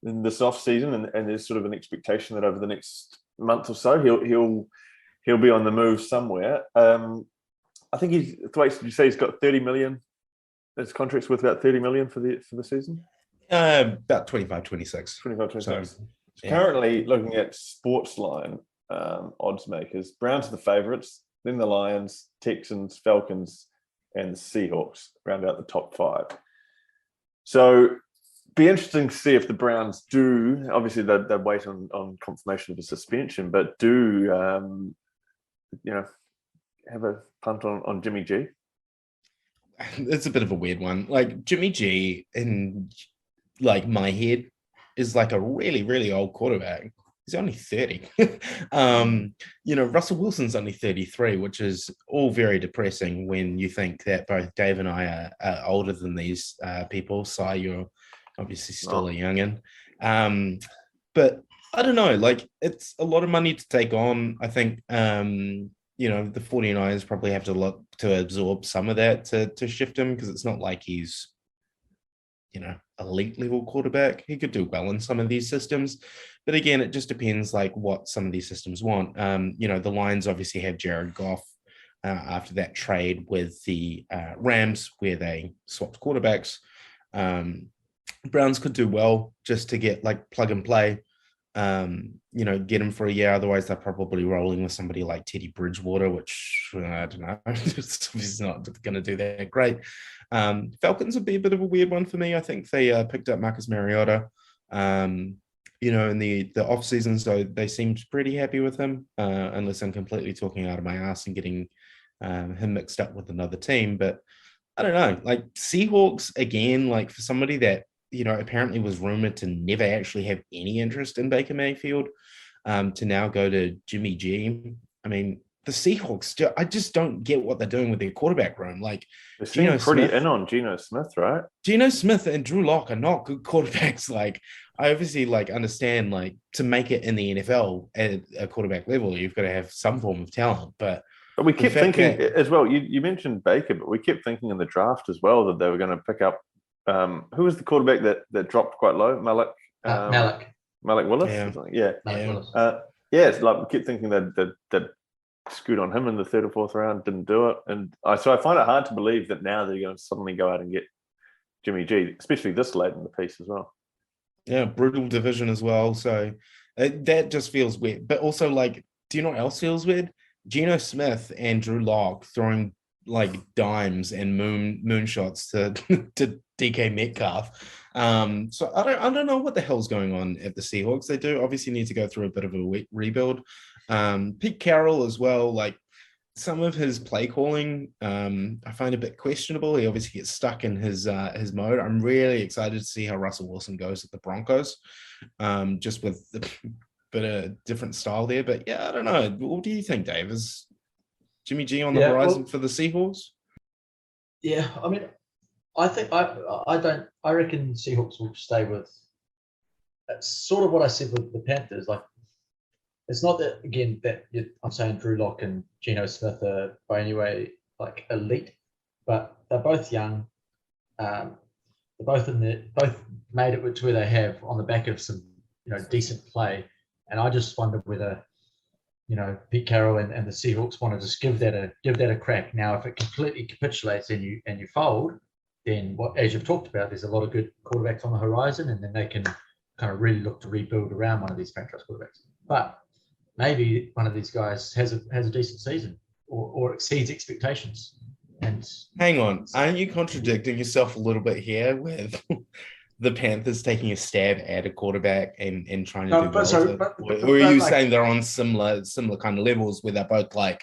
in this off season, and there's sort of an expectation that over the next month or so he'll be on the move somewhere. I think did you say he's got 30 million? His contract's worth about 30 million for the season? About 25, 26. 25, 26. So, currently looking at Sportsline odds makers, Browns are the favourites, then the Lions, Texans, Falcons, and the Seahawks round out the top 5. So be interesting to see if the Browns do. Obviously, they'd wait on confirmation of a suspension, but do have a punt on Jimmy G. It's a bit of a weird one. Like Jimmy G, in like my head, is like a really, really old quarterback. He's only 30. Russell Wilson's only 33, which is all very depressing when you think that both Dave and I are older than these people. So you're obviously still a youngin. But I don't know, like it's a lot of money to take on. I think, the 49ers probably have to look to absorb some of that to shift him, because it's not like he's, elite level quarterback. He could do well in some of these systems. But again, it just depends like what some of these systems want. The Lions obviously have Jared Goff after that trade with the Rams where they swapped quarterbacks. Browns could do well just to get like plug and play, get him for a year. Otherwise, they're probably rolling with somebody like Teddy Bridgewater, which I don't know. He's not going to do that great. Falcons would be a bit of a weird one for me. I think they picked up Marcus Mariota, in the off season, so they seemed pretty happy with him, unless I'm completely talking out of my ass and getting him mixed up with another team. But I don't know, like Seahawks again, like for somebody that apparently was rumored to never actually have any interest in Baker Mayfield, to now go to Jimmy G. I mean, the Seahawks, I just don't get what they're doing with their quarterback room. Like, they seem pretty in on Geno Smith, right? Geno Smith and Drew Lock are not good quarterbacks. Like, I obviously understand, like, to make it in the NFL at a quarterback level, you've got to have some form of talent. But we kept thinking as well. You mentioned Baker, but we kept thinking in the draft as well that they were going to pick up. Who was the quarterback that dropped quite low? Malik Willis. Yeah. It's like we kept thinking that scoot on him in the third or fourth round, didn't do it, and so I find it hard to believe that now they're going to suddenly go out and get Jimmy G, especially this late in the piece as well. Yeah, brutal division as well. So that just feels weird. But also, like, do you know what else feels weird? Geno Smith and Drew Lock throwing like dimes and moonshots to DK Metcalf. So I don't know what the hell's going on at the Seahawks. They do obviously need to go through a bit of a rebuild. Pete Carroll as well, like some of his play calling, I find a bit questionable. He obviously gets stuck in his mode. I'm really excited to see how Russell Wilson goes at the Broncos, just with a bit of different style there. But yeah, I don't know. What do you think, Dave? Is Jimmy G on the horizon for the Seahawks? Yeah, I mean, I think I reckon Seahawks will stay with. That's sort of what I said with the Panthers. Like, it's not that again that I'm saying Drew Lock and Geno Smith are by any way like elite, but they're both young. They're both both made it to where they have on the back of some decent play, and I just wonder whether Pete Carroll and the Seahawks want to just give that a crack. Now, if it completely capitulates and you fold, then as you've talked about, there's a lot of good quarterbacks on the horizon, and then they can kind of really look to rebuild around one of these franchise quarterbacks. But maybe one of these guys has a decent season or exceeds expectations. And hang on, aren't you contradicting yourself a little bit here with the Panthers taking a stab at a quarterback and trying to do well? Or are you saying they're on similar kind of levels where they're both like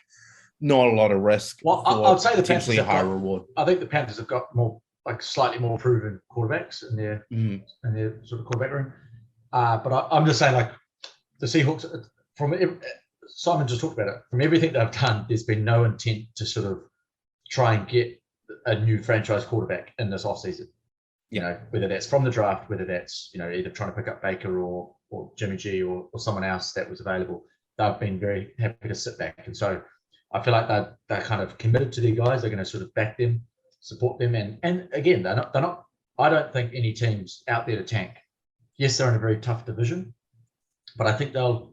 not a lot of risk? Well, I'd say the potentially Panthers a high reward. I think the Panthers have got more slightly more proven quarterbacks in their sort of quarterback room. But I'm just saying, like, the Seahawks, Simon just talked about it. From everything they've done, there's been no intent to sort of try and get a new franchise quarterback in this offseason. Whether that's from the draft, whether that's either trying to pick up Baker or Jimmy G or someone else that was available. They've been very happy to sit back, and so I feel like they're kind of committed to their guys. They're going to sort of back them, support them, and again, they're not. I don't think any team's out there to tank. Yes, they're in a very tough division, but I think they'll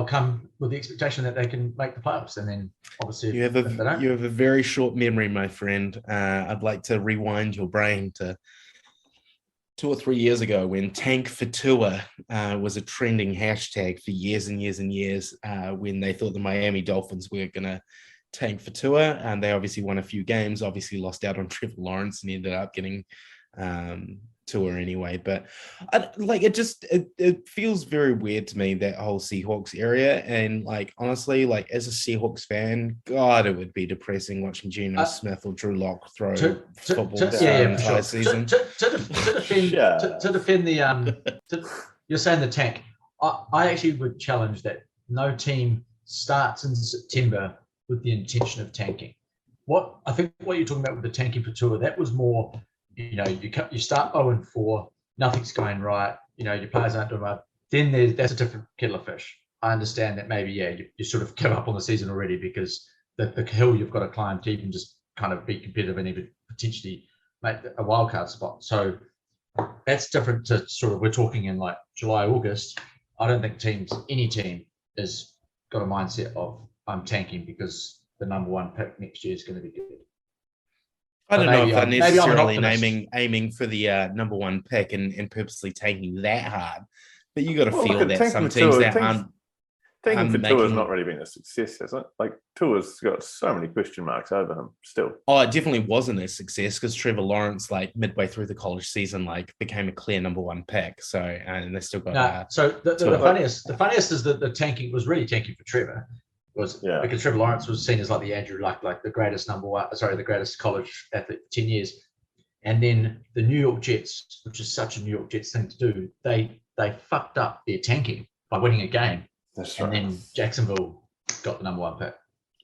come with the expectation that they can make the playoffs, and then obviously you have a very short memory, my friend. I'd like to rewind your brain to 2 or 3 years ago when Tank for Tua was a trending hashtag for years and years and years, when they thought the Miami Dolphins were going to tank for Tua, and they obviously won a few games, obviously lost out on Trevor Lawrence and ended up getting Tua anyway. But it feels very weird to me, that whole Seahawks area. And like, honestly, like as a Seahawks fan, God, it would be depressing watching Geno Smith or Drew Lock throw football the entire season. To defend the you're saying the tank. I actually would challenge that no team starts in September with the intention of tanking. What you're talking about with the tanking for Tua, that was more, you start 0-4, nothing's going right, your players aren't doing well, then that's a different kettle of fish. I understand that maybe, you sort of give up on the season already because the hill you've got to climb to even just kind of be competitive and even potentially make a wildcard spot. So that's different to sort of, we're talking in like July, August. I don't think any team has got a mindset of I'm tanking because the number one pick next year is going to be good. I don't know if they're necessarily aiming for the number one pick and purposely tanking that hard, but you got to feel that some teams that aren't. Tanking for Tua's not really been a success, has it? Like, Tua's got so many question marks over him still. Oh, it definitely wasn't a success because Trevor Lawrence, like midway through the college season, like became a clear number one pick. So, and they still got. So the funniest is that the tanking was really tanking for Trevor. Because Trevor Lawrence was seen as like the Andrew Luck, like the greatest the greatest college athlete for 10 years. And then the New York Jets, which is such a New York Jets thing to do, they fucked up their tanking by winning a game. That's right. And then Jacksonville got the number one pick.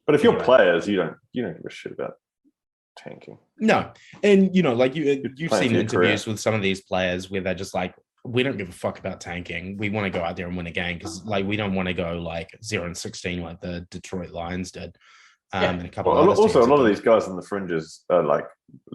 But if you're players, you don't give a shit about tanking. No, and like you've seen interviews career. with some of these players where they're just like, we don't give a fuck about tanking. We want to go out there and win a game because like we don't want to go like 0-16 like the Detroit Lions did. And a couple of also a lot of these guys on the fringes are like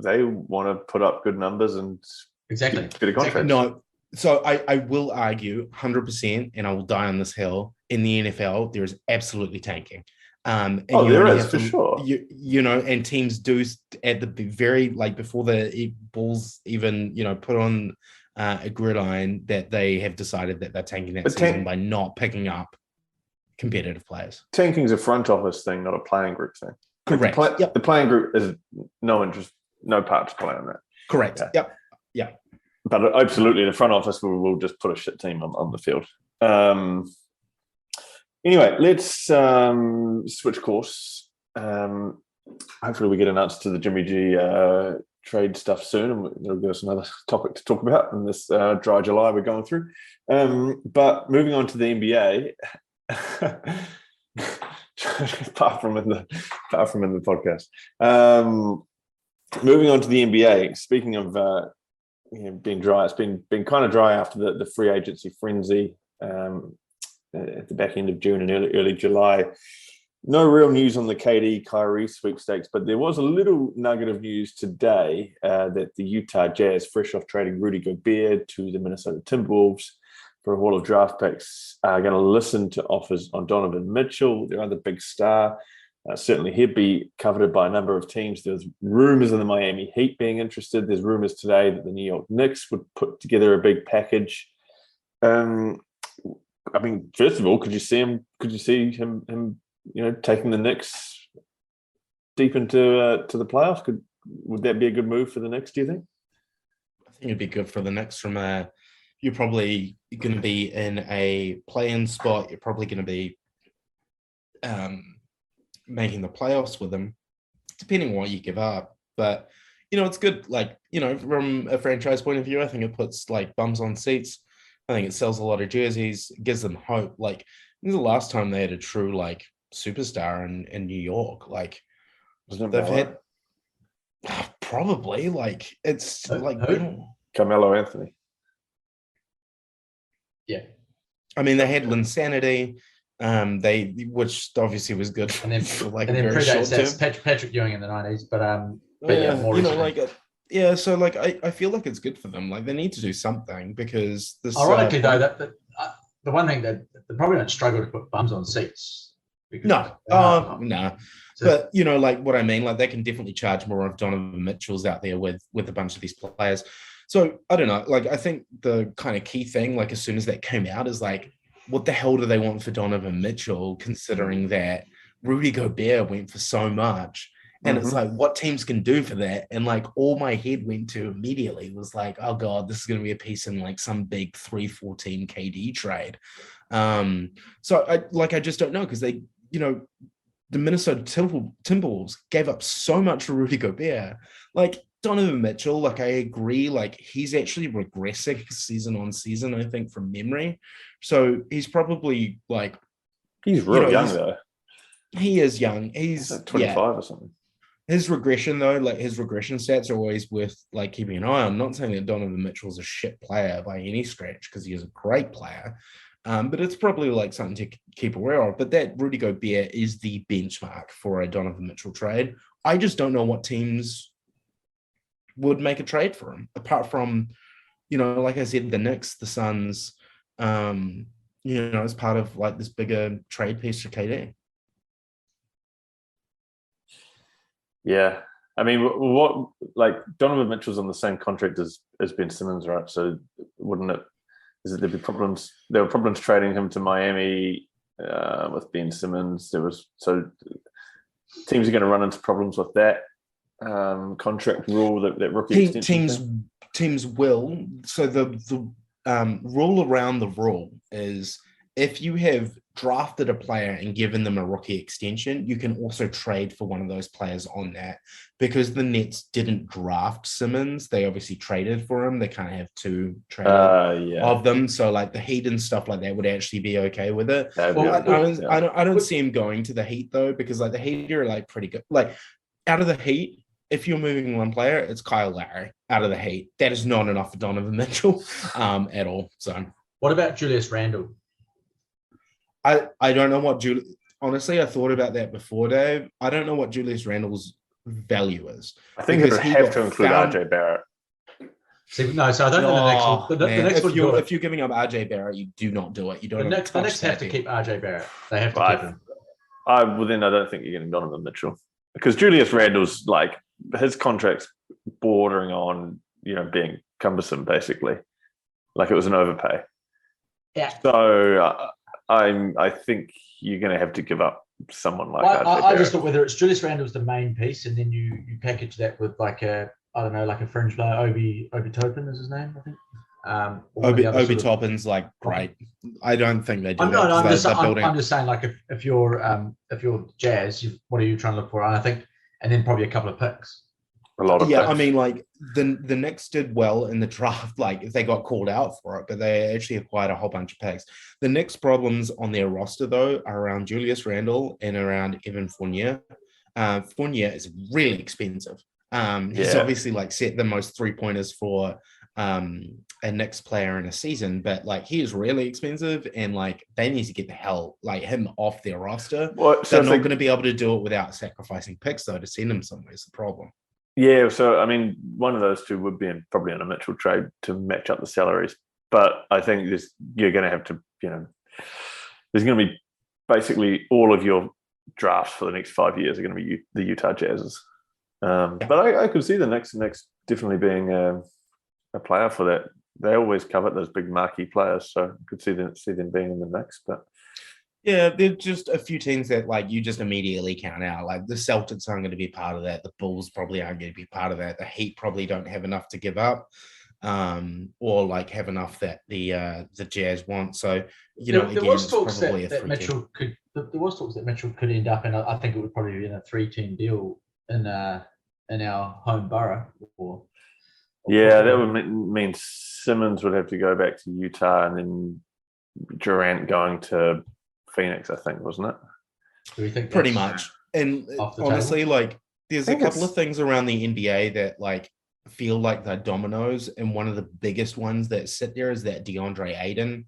they want to put up good numbers and exactly get a contract. No, so I will argue 100%, and I will die on this hill. In the NFL, there is absolutely tanking. And there is for sure. And teams do at the very like before the balls even put on a gridiron that they have decided that they're tanking that season by not picking up competitive players. Tanking's a front office thing, not a playing group thing. Correct. The playing group is no interest, no part to play on that. Correct. Yeah. Yep. But absolutely, the front office will just put a shit team on the field. Anyway, let's switch course. Hopefully, we get an answer to the Jimmy G trade stuff soon, and it'll give us another topic to talk about in this dry July we're going through. But moving on to the NBA. apart from in the podcast. Moving on to the NBA. Speaking of being dry, it's been kind of dry after the free agency frenzy at the back end of June and early July. No real news on the KD Kyrie sweepstakes, but there was a little nugget of news today that the Utah Jazz, fresh off trading Rudy Gobert to the Minnesota Timberwolves for a haul of draft picks, are going to listen to offers on Donovan Mitchell, their other big star. Certainly he'd be coveted by a number of teams. There's rumors of the Miami Heat being interested. There's rumors today that the New York Knicks would put together a big package. I mean, first of all, could you see him taking the Knicks deep into to the playoffs? Would that be a good move for the Knicks, do you think? I think it'd be good for the Knicks you're probably going to be in a play-in spot. You're probably going to be making the playoffs with them, depending on what you give up. But, it's good. From a franchise point of view, I think it puts like bums on seats. I think it sells a lot of jerseys, gives them hope. Like, this is the last time they had a true like superstar in New York. Like, they've had probably like it's like Carmelo Anthony. Yeah, I mean they had Linsanity, which obviously was good and then for like and a then very short term. Patrick Ewing in the 90s, but more so like I feel like it's good for them. Like they need to do something because this. Ironically, though, that the one thing that they probably don't struggle to put bums on seats. No. So, but like what I mean, like they can definitely charge more of Donovan Mitchell's out there with a bunch of these players. So I don't know. Like I think the kind of key thing, like as soon as that came out, is like, what the hell do they want for Donovan Mitchell, considering that Rudy Gobert went for so much? And it's like, what teams can do for that? And like all my head went to immediately was like, oh God, this is going to be a piece in like some big 3-4 team KD trade. So I just don't know, because they, the Minnesota Timberwolves gave up so much for Rudy Gobert. Like Donovan Mitchell, like I agree, like he's actually regressing season on season, I think, from memory. So he's probably like, he's real young though. He is young. He's like 25 or something. His regression though, like his regression stats are always worth like keeping an eye on. I'm not saying that Donovan Mitchell's a shit player by any stretch, because he is a great player. But it's probably like something to keep aware of. But that Rudy Gobert is the benchmark for a Donovan Mitchell trade. I just don't know what teams would make a trade for him, apart from, like I said, the Knicks, the Suns, as part of like this bigger trade piece for KD. Yeah. I mean, what, like Donovan Mitchell's on the same contract as Ben Simmons, right? So wouldn't it, there'd be problems? There were problems trading him to Miami with Ben Simmons. So teams are going to run into problems with that contract rule, that rookie extension. Teams will. So the rule around the rule is if you have drafted a player and given them a rookie extension, you can also trade for one of those players on that. Because the Nets didn't draft Simmons, they obviously traded for him. They can't have two traded of them. So like the Heat and stuff like that would actually be okay with it. I don't see him going to the Heat though, because like the Heat are like pretty good. Like out of the Heat, if you're moving one player, it's Kyle Lowry out of the Heat. That is not enough for Donovan Mitchell at all. So what about Julius Randle? I don't know what honestly, I thought about that before, Dave. I don't know what Julius Randle's value is. I think it would have to include RJ Barrett. See, no, so I don't know the next one. If you're giving up RJ Barrett, you do not do it. You don't. The next have to keep RJ Barrett. They have to keep him. I don't think you're getting Donovan Mitchell, because Julius Randle's like, his contract's bordering on being cumbersome, basically. Like it was an overpay. Yeah. So I think you're going to have to give up someone like that. I just thought whether it's Julius Randle's the main piece, and then you package that with like a fringe player, Obi Toppin is his name, I think. Obi Toppin's like great. I don't think they do. I'm just saying, like if you're Jazz, what are you trying to look for? And then probably a couple of picks. A lot of picks. I mean, like the Knicks did well in the draft, like if they got called out for it, but they actually acquired a whole bunch of picks. The Knicks' problems on their roster though are around Julius Randle and around Evan Fournier. Fournier is really expensive. He's obviously like set the most 3-pointers for a Knicks player in a season, but like he is really expensive, and like they need to get the hell like him off their roster. They're not going to be able to do it without sacrificing picks though to send him somewhere. Is the problem. Yeah, so I mean, one of those two would be probably in a Mitchell trade to match up the salaries. But I think you're going to have to, there's going to be basically all of your drafts for the next 5 years are going to be the Utah Jazz's. But I could see the Knicks definitely being a player for that. They always covet those big marquee players, so I could see them being in the Knicks. But yeah, there's just a few teams that like you just immediately count out. Like the Celtics aren't going to be part of that. The Bulls probably aren't going to be part of that. The Heat probably don't have enough to give up, or like have enough that the Jazz want. So there was talks that Mitchell could. There was talks that Mitchell could end up in. I think it would probably be in a 3-team deal in our home borough. Yeah, that would mean Simmons would have to go back to Utah, and then Durant going to Phoenix, I think, wasn't it? Do we think pretty much? And honestly, like, there's a couple of things around the NBA that like feel like they're dominoes, and one of the biggest ones that sit there is that DeAndre Ayton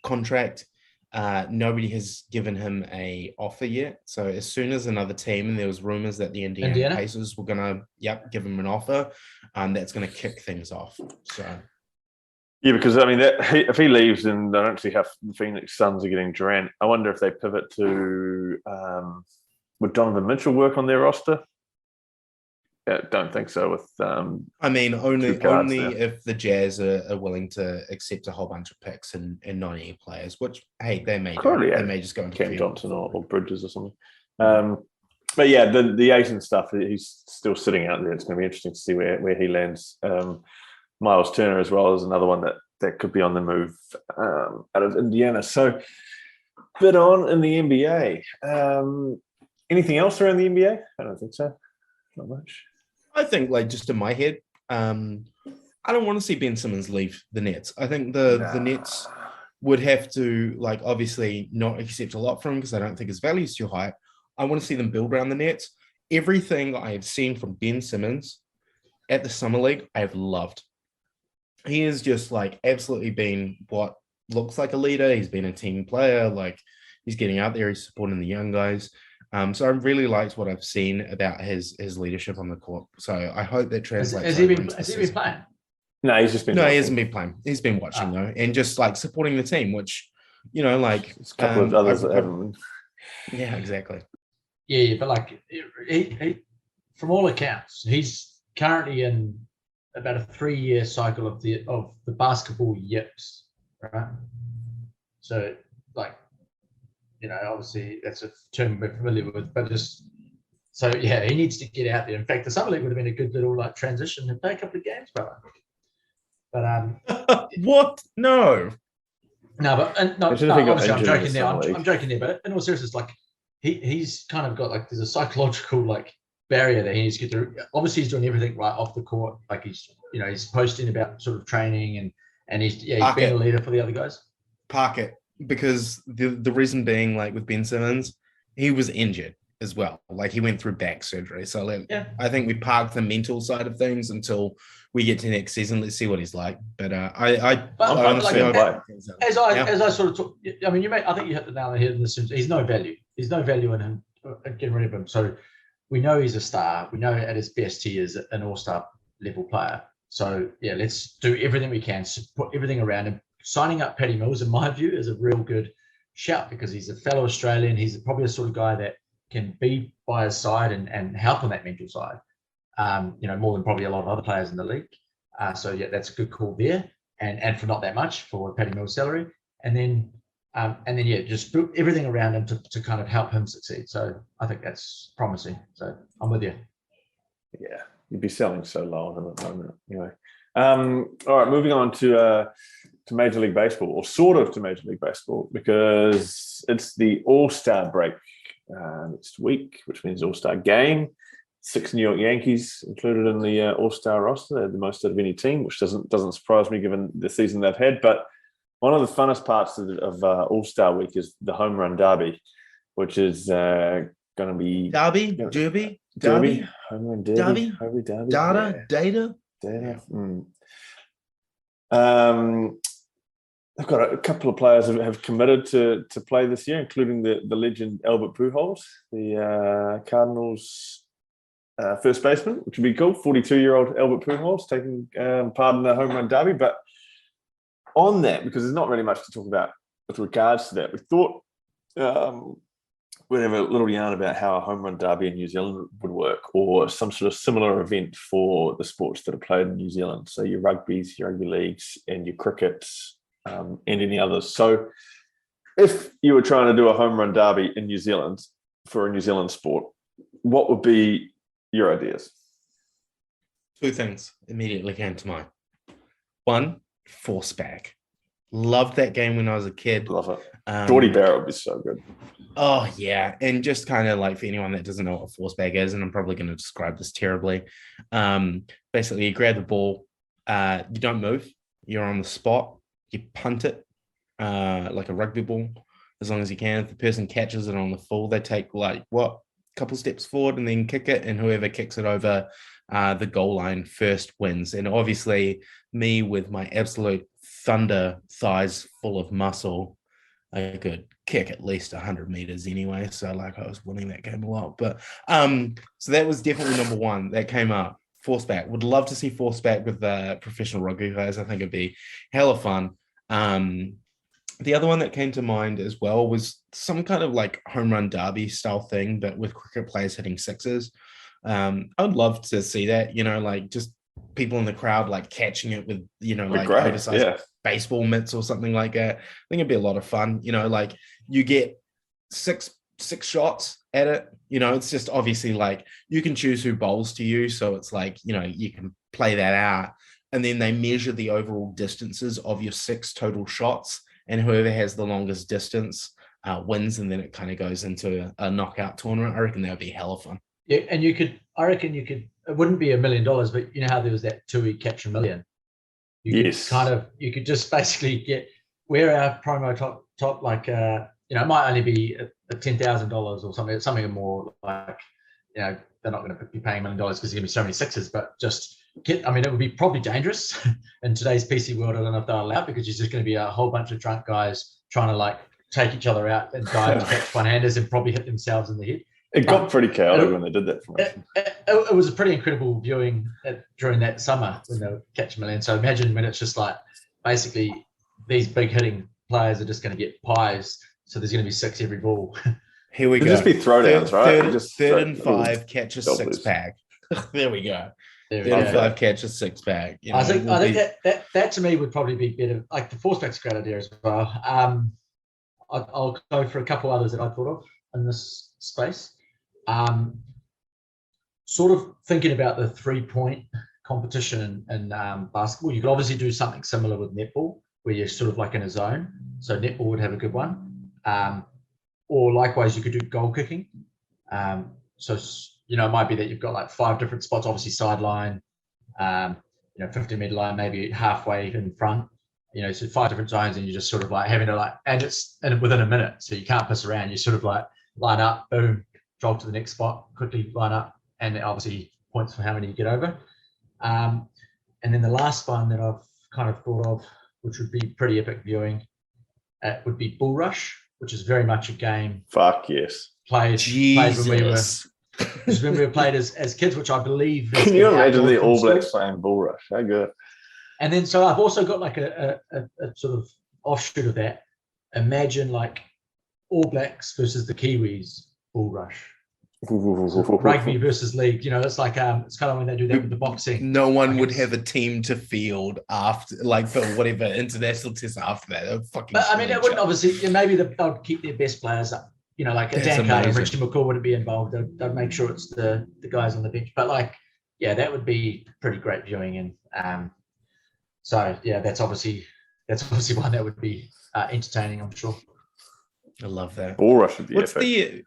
contract. Nobody has given him a offer yet. So as soon as another team, and there was rumors that the Indiana Pacers were gonna give him an offer, that's gonna kick things off. So. Yeah, because I mean, if he leaves, then I don't see how the Phoenix Suns are getting Durant. I wonder if they pivot to would Donovan Mitchell work on their roster? Yeah, don't think so. With I mean, only if the Jazz are willing to accept a whole bunch of picks and non-E players, which hey, they may just go into Cam Johnson or Bridges or something. But yeah, the Ayton stuff, he's still sitting out there. It's going to be interesting to see where he lands. Miles Turner as well is another one that could be on the move out of Indiana. So, bit on in the NBA. Anything else around the NBA? I don't think so. Not much. I think, like, just in my head, I don't want to see Ben Simmons leave the Nets. I think the Nets would have to, like, obviously not accept a lot from him because I don't think his value is too high. I want to see them build around the Nets. Everything I have seen from Ben Simmons at the Summer League, I have loved. He has just like absolutely been what looks like a leader. He's been a team player. Like he's getting out there. He's supporting the young guys. So I really liked what I've seen about his leadership on the court. So I hope that translates. Has he been playing? No, he's just been. No, he hasn't been playing. He's been watching though, and just like supporting the team, which like a couple of others that haven't. Yeah, exactly. Yeah, but like he, from all accounts, he's currently in about a 3-year cycle of the basketball yips, right? So, like, obviously that's a term we're familiar with, but he needs to get out there. In fact, the Summer League would have been a good little like transition to play a couple of games, brother. But what? No. No, but Imagine if he got obviously I'm injured in joking the there. summer league. I'm joking there, but in all seriousness, like he's kind of got like there's a psychological like barrier that he needs to get through. Obviously, he's doing everything right off the court. Like he's posting about sort of training and he's being a leader for the other guys. Park it, because the reason being, like with Ben Simmons, he was injured as well. Like he went through back surgery. So I think we park the mental side of things until we get to next season. Let's see what he's like. But I honestly as I sort of talk, I mean, I think you hit the nail on the head in this sense. He's no value. There's no value in him getting rid of him. So we know he's a star. We know at his best he is an all-star level player. So yeah, let's do everything we can to put everything around him. Signing up Paddy Mills, in my view, is a real good shout because he's a fellow Australian. He's probably the sort of guy that can be by his side and help on that mental side, more than probably a lot of other players in the league. So yeah, that's a good call there, and for not that much for Paddy Mills' salary, and then just put everything around him to kind of help him succeed. So I think that's promising. So I'm with you. Yeah, you'd be selling so low on him at the moment. Anyway, all right, moving on to Major League Baseball, or sort of to Major League Baseball, because it's the All-Star break next week, which means All-Star game. 6 New York Yankees included in the All-Star roster. They're the most out of any team, which doesn't surprise me given the season they've had. But one of the funnest parts of All-Star week is the Home Run Derby, which is going to be Derby, Home Run Derby, Data. They've got a couple of players who have committed to play this year, including the legend Albert Pujols, the Cardinals' first baseman, which would be cool. 42-year-old Albert Pujols taking part in the Home Run Derby. But on that, because there's not really much to talk about with regards to that, we thought we'd have a little yarn about how a Home Run Derby in New Zealand would work, or some sort of similar event for the sports that are played in New Zealand. So your rugbies, your rugby leagues, and your crickets, and any others. So if you were trying to do a Home Run Derby in New Zealand for a New Zealand sport, what would be your ideas? 2 things immediately came to mind. 1, force bag. Loved that game when I was a kid. Love it. Geordie Barrett would be so good. Oh, yeah. And just kind of like for anyone that doesn't know what a force bag is, and I'm probably going to describe this terribly. Basically, you grab the ball, you don't move, you're on the spot, you punt it like a rugby ball as long as you can. If the person catches it on the full, they take couple steps forward and then kick it, and whoever kicks it over the goal line first wins. And obviously, me with my absolute thunder thighs full of muscle, I could kick at least 100 meters anyway. So I was winning that game a lot. But so that was definitely number 1 that came up. Force back. Would love to see force back with the professional rugby players. I think it'd be hella fun. The other one that came to mind as well was some kind of like home run derby style thing, but with cricket players hitting sixes. I'd love to see that, just people in the crowd like catching it with, oversized baseball mitts or something like that. I think it'd be a lot of fun. You get six shots at it. It's just obviously like you can choose who bowls to you. So it's like, you can play that out. And then they measure the overall distances of your 6 total shots. And whoever has the longest distance wins. And then it kind of goes into a knockout tournament. I reckon that would be hella fun. Yeah, and it wouldn't be $1 million, but you know how there was that Tui Catch a Million? You could just basically wear our promo top like, it might only be $10,000 or something more like, they're not going to be paying $1 million because there's going to be so many sixes, but just it would be probably dangerous in today's PC world. I don't know if they're allowed, because there's just going to be a whole bunch of drunk guys trying to like take each other out and dive and catch one-handers and probably hit themselves in the head. It got pretty chaotic when they did that for us. It was a pretty incredible viewing during that summer when they would catch a million. So imagine when it's just like basically these big hitting players are just going to get pies. So there's going to be 6 every ball. Here we go. Just be throwdowns, right? Third and 5 catch a 6-pack. There we go. Third and 5 catch a 6-pack. I think that to me would probably be better. Like the force back's a great idea as well. I'll go for a couple others that I thought of in this space. Sort of thinking about the 3-point competition in basketball, you could obviously do something similar with netball, where you're sort of like in a zone. So netball would have a good one. Or likewise, you could do goal kicking. So, it might be that you've got like 5 different spots, obviously sideline, 50-meter line, maybe halfway in front, so 5 different zones, and you're just sort of like having to and within a minute, so you can't piss around. You sort of like line up, boom, jog to the next spot, quickly line up, and obviously points for how many you get over. And then the last one that I've kind of thought of, which would be pretty epic viewing, would be Bull Rush, which is very much a game. Fuck yes. Played when we were played as kids, which I believe. Can you imagine the All Blacks playing Bull Rush? How good. And then, so I've also got like a sort of offshoot of that. Imagine like All Blacks versus the Kiwis Bull Rush. So rugby versus league, it's like it's kind of when they do that with the boxing. No one would have a team to field after, like, for whatever international test after that. But I mean, it wouldn't obviously. Maybe they'll keep their best players up. Like a Dan Carter and Richie McCaw wouldn't be involved. They'd make sure it's the guys on the bench. But that would be pretty great viewing. And so that's obviously one that would be entertaining, I'm sure. I love that. Bull Rush would be epic.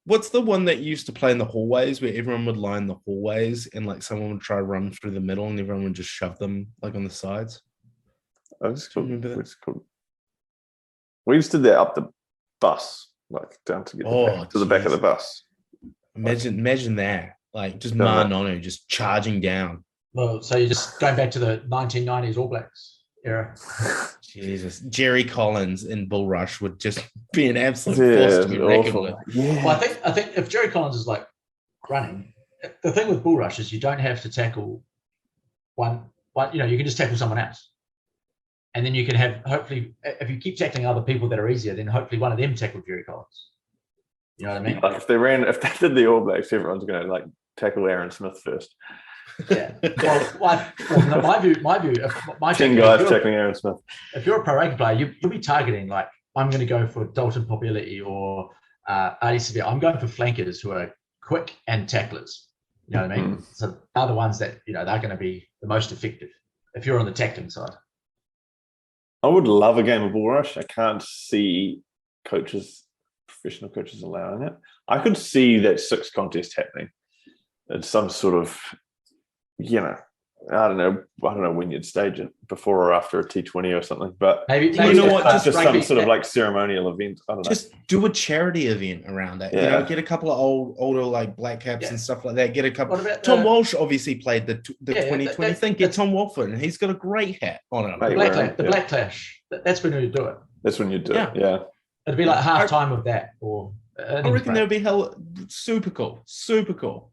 What's the one that used to play in the hallways, where everyone would line the hallways and like someone would try to run through the middle and everyone would just shove them like on the sides? I just remember that. We just did that up the bus, like down to get to the back of the bus. Imagine that, like just Nonu just charging down. Well, so you're just going back to the 1990s All Blacks era. Jesus, Jerry Collins in Bull Rush would just be an absolute force to be reckoned with. Yeah. Well, I think if Jerry Collins is like running, the thing with Bull Rush is you don't have to tackle one. You can just tackle someone else, and then you can have, hopefully, if you keep tackling other people that are easier, then hopefully one of them tackle Jerry Collins. You know what I mean? Like if they did the All Blacks, everyone's going to like tackle Aaron Smith first. Yeah. Well, my view. 10 guys tackling Aaron Smith. If you're a pro rugby player, you'll be targeting like, I'm going to go for Dalton Popularity or Artie Severe. I'm going for flankers who are quick and tacklers. You know what I mean? So they're the ones that they're going to be the most effective if you're on the tackling side. I would love a game of Bull Rush. I can't see professional coaches allowing it. I could see that 6 contest happening at some sort of, I don't know when you'd stage it, before or after a T20 or something. But maybe just some sort of like ceremonial event. I don't know. Just do a charity event around it. Yeah. Get a couple of older like black caps and stuff like that. Get a couple. Tom Walsh obviously played the 2020 thing. Get Tom Walsh in, and he's got a great hat on it. The Black Clash. That's when you do it. That's when you do it. Yeah. It'd be like half time of that, or I reckon that would be super cool. Super cool.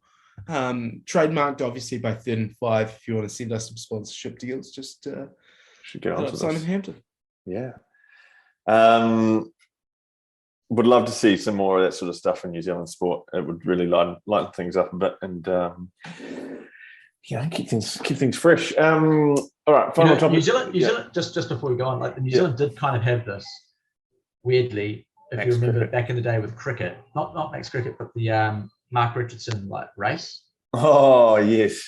Trademarked obviously by 35. If you want to send us some sponsorship deals, just should get on to Simon Hampton. Yeah. Would love to see some more of that sort of stuff in New Zealand sport. It would really lighten things up a bit and keep things fresh. All right, final topic. New Zealand, just before we go on, like New Zealand did kind of have this weirdly, if you remember back in the day with cricket, not Max Cricket, but the Mark Richardson race. Oh yes,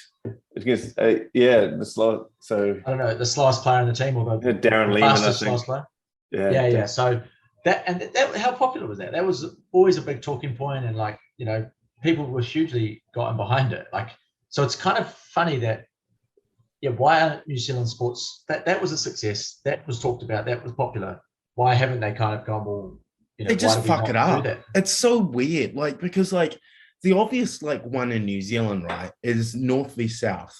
against the slow. So I don't know, the slowest player in the team, or the Darren Lehman, I think. Player. Yeah. So that how popular was that? That was always a big talking point, and people were hugely gotten behind it. So it's kind of funny that why aren't New Zealand sports that was a success, that was talked about, that was popular? Why haven't they kind of gone more? They just fuck it up. It's so weird, because the obvious one in New Zealand, right, is North v South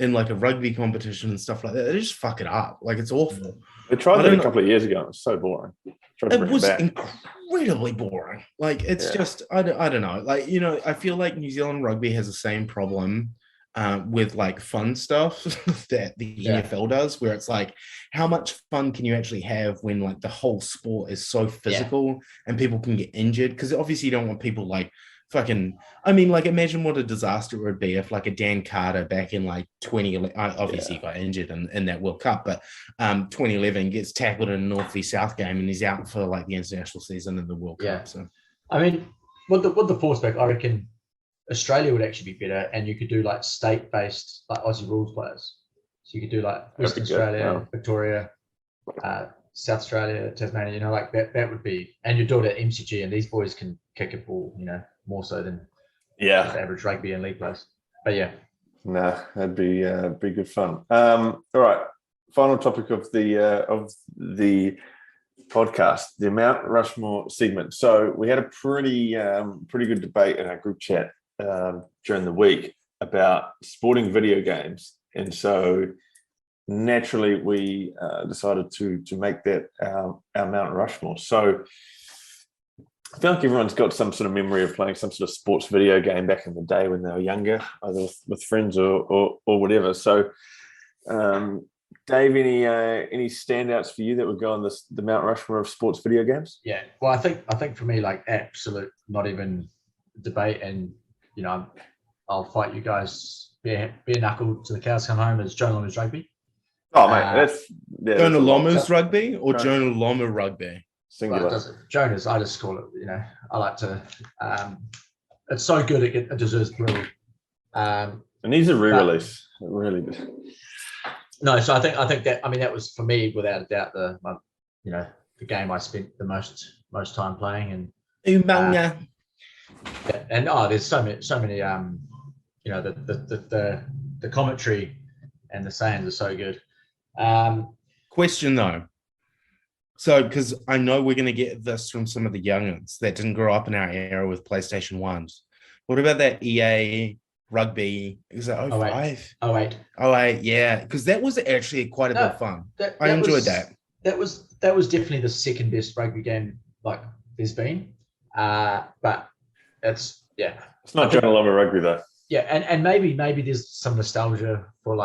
in a rugby competition and stuff like that. They just fuck it up. It's awful. They tried that a couple of years ago. It was so boring. It was incredibly boring. It's just I don't know. I feel like New Zealand rugby has the same problem with fun stuff that the NFL does, where it's how much fun can you actually have when the whole sport is so physical and people can get injured? Because obviously you don't want people imagine what a disaster it would be if a Dan Carter back in 2011, obviously he got injured in that World Cup, but 2011 gets tackled in a North v South game and he's out for the international season and the World Cup. So with the force back, I reckon Australia would actually be better, and you could do state-based Aussie rules players. So you could do Western Australia, Victoria, South Australia, Tasmania, like that would be, and you do it at MCG, and these boys can kick a ball, more so than just average rugby and league players. But yeah. No, that'd be good fun. All right. Final topic of the podcast, the Mount Rushmore segment. So we had a pretty good debate in our group chat during the week about sporting video games, and so naturally we decided to make that our Mount Rushmore. So I feel like everyone's got some sort of memory of playing some sort of sports video game back in the day when they were younger, either with friends or whatever. So Dave, any standouts for you that would go on the Mount Rushmore of sports video games? Yeah, well, I think for me, like, absolute, not even debate, and I'll fight you guys bare knuckle to the cows come home, is Jonah Lomu's rugby. Oh mate, Jonah Lomu's rugby or Jonah Lomu rugby? Singular. Well, Jonah's, I just call it. I like to. It's so good it deserves grill. And he's a re-release, really good. No, so I think that, that was for me without a doubt the game I spent the most time playing, and there's so many the commentary and the sayings are so good. Question though, so because I know we're going to get this from some of the youngins that didn't grow up in our era with PlayStation 1s. What about that EA rugby? Is it 05? 08, yeah, because that was actually quite a bit of fun. I enjoyed that. That was definitely the second best rugby game like there's been, but it's not Jonah Lomu rugby though. Yeah, and maybe there's some nostalgia for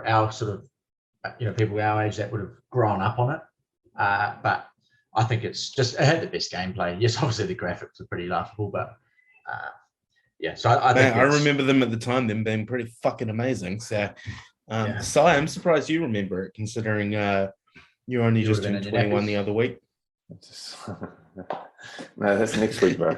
our sort of people our age that would have grown up on it, but I think it had the best gameplay. Yes, obviously the graphics are pretty laughable, but so I think I remember them at the time, them being pretty fucking amazing. So, I'm surprised you remember it, considering you only just turned 21 the other week. No, that's next week, bro.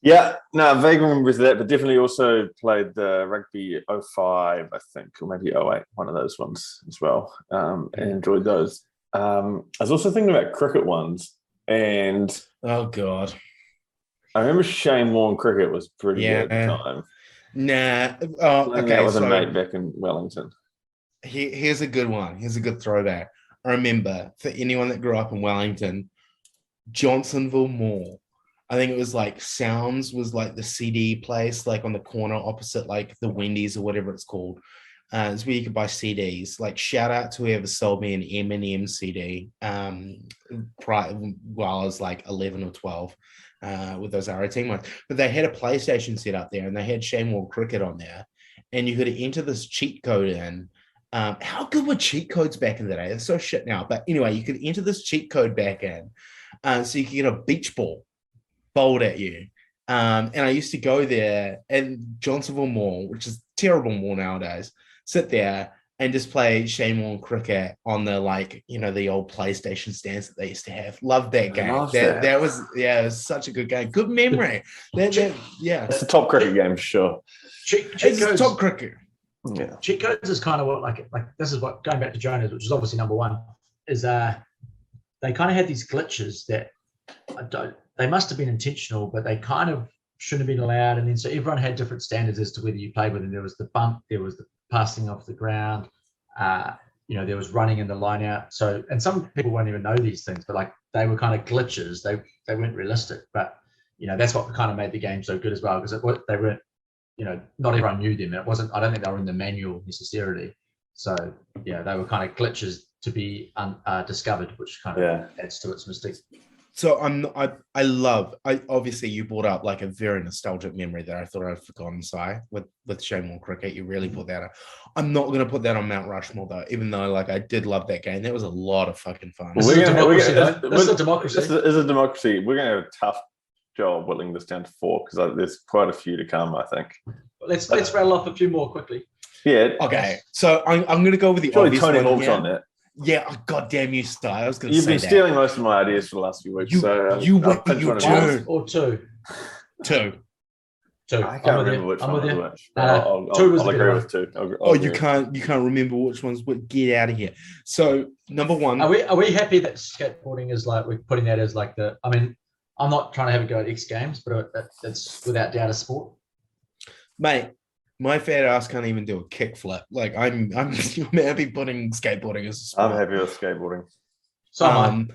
Vague remembers that, but definitely also played the rugby 05, I think, or maybe 08, one of those ones as well, and enjoyed those. I was also thinking about cricket ones, and oh god, I remember Shane Warne cricket was pretty good at the time. Okay. With a mate back in Wellington. Here's a good one. Here's a good throwback. I remember, for anyone that grew up in Wellington, Johnsonville Mall. I think it was like Sounds was like the CD place, like on the corner opposite like the Wendy's or whatever it's called. It's where you could buy CDs. Like, shout out to whoever sold me an Eminem CD while I was like 11 or 12 with those RA ones. But they had a PlayStation set up there, and they had Shane Warne cricket on there, and you could enter this cheat code in. How good were cheat codes back in the day? They're so shit now. But anyway, you could enter this cheat code back in, so you could get a beach ball bowled at you. And I used to go there in Johnsonville Mall, which is a terrible mall nowadays, sit there and just play Shane Warne cricket on the, the old PlayStation stands that they used to have. Loved that game. That was, it was such a good game. Good memory. It's the top cricket game for sure. It's top cricket. Yeah. Cheat codes is kind of what, like this is what, going back to Jonas, which is obviously number one, is they kind of had these glitches that they must have been intentional, but they kind of shouldn't have been allowed. And then so everyone had different standards as to whether you played with them. There was the bump, there was the passing off the ground, there was running in the line out. So, and some people won't even know these things, but like they were kind of glitches. They weren't realistic, but that's what kind of made the game so good as well, because they weren't, not everyone knew them. It wasn't, I don't think they were in the manual necessarily. So they were kind of glitches to be discovered, which kind of adds to its mystique. So obviously you brought up like a very nostalgic memory that I thought I'd forgotten, Si, with Shane Warne cricket. You really put that up. I'm not going to put that on Mount Rushmore though, even though I did love that game. That was a lot of fucking fun. This is a democracy. This is a democracy. We're going to have a tough job whittling this down to 4 because there's quite a few to come, I think. Let's rattle off a few more quickly. Yeah. Okay. So I'm going to go with the obvious Tony Hawk's on that. Yeah, goddamn you, Sty. I was going to say you've been stealing most of my ideas for the last few weeks. Or two. Two. I can't remember which one was which. Two was I'll the agree better with two. You can't remember which ones. Get out of here. So number one. Are we happy that skateboarding is like we're putting that as like the? I mean, I'm not trying to have a go at X Games, but it's without doubt a sport. Mate, my fat ass can't even do a kickflip. Like I'm happy putting skateboarding as a sport. I'm happy with skateboarding. So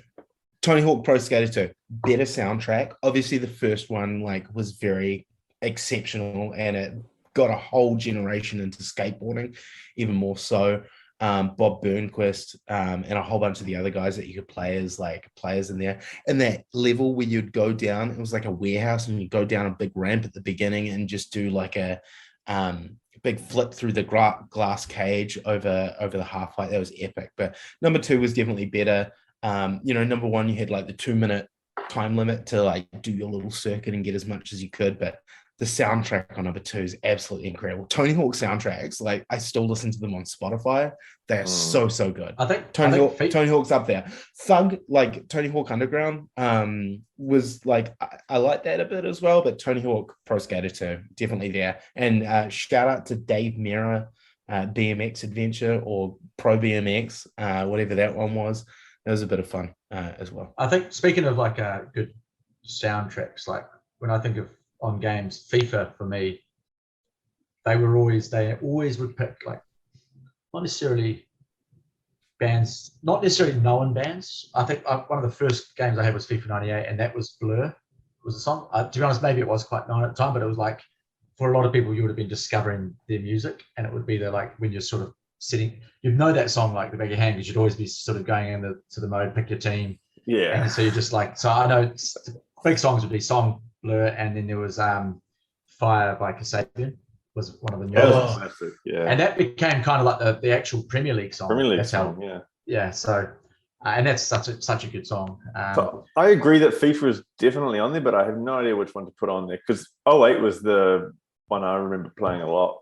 Tony Hawk Pro Skater 2, better soundtrack. Obviously, the first one was very exceptional, and it got a whole generation into skateboarding, even more so. Bob Burnquist and a whole bunch of the other guys that you could play as players in there. And that level where you'd go down, it was like a warehouse, and you'd go down a big ramp at the beginning and just do like a big flip through the glass cage over the half pipe. That was epic. But number 2 was definitely better. Number 1, you had like the 2-minute time limit to like do your little circuit and get as much as you could, but the soundtrack on number 2 is absolutely incredible. Tony Hawk soundtracks, like I still listen to them on Spotify. They are so good. I think Tony Hawk's up there. Thug, like Tony Hawk Underground, was like I like that a bit as well, but Tony Hawk Pro Skater 2 definitely there. And shout out to Dave Mirra, BMX Adventure or Pro BMX, whatever that one was. That was a bit of fun as well. I think speaking of like good soundtracks, like when I think of on games, FIFA for me, they always would pick like not necessarily bands, not necessarily known bands. I think one of the first games I had was FIFA 98, and that was Blur. Was a song. To be honest, maybe it was quite known at the time, but it was like for a lot of people, you would have been discovering their music, and it would be there like when you're sort of sitting, you'd know that song like the back of your hand, because you'd always be sort of going into the mode, pick your team. Yeah. And so you're just like, so I know big songs would be Song, Blur, and then there was Fire by Kasabian was one of the new ones. Yeah. And that became kind of like the actual Premier League song. Yeah. Yeah. So, and that's such a good song. So I agree that FIFA is definitely on there, but I have no idea which one to put on there, because 08 was the one I remember playing a lot.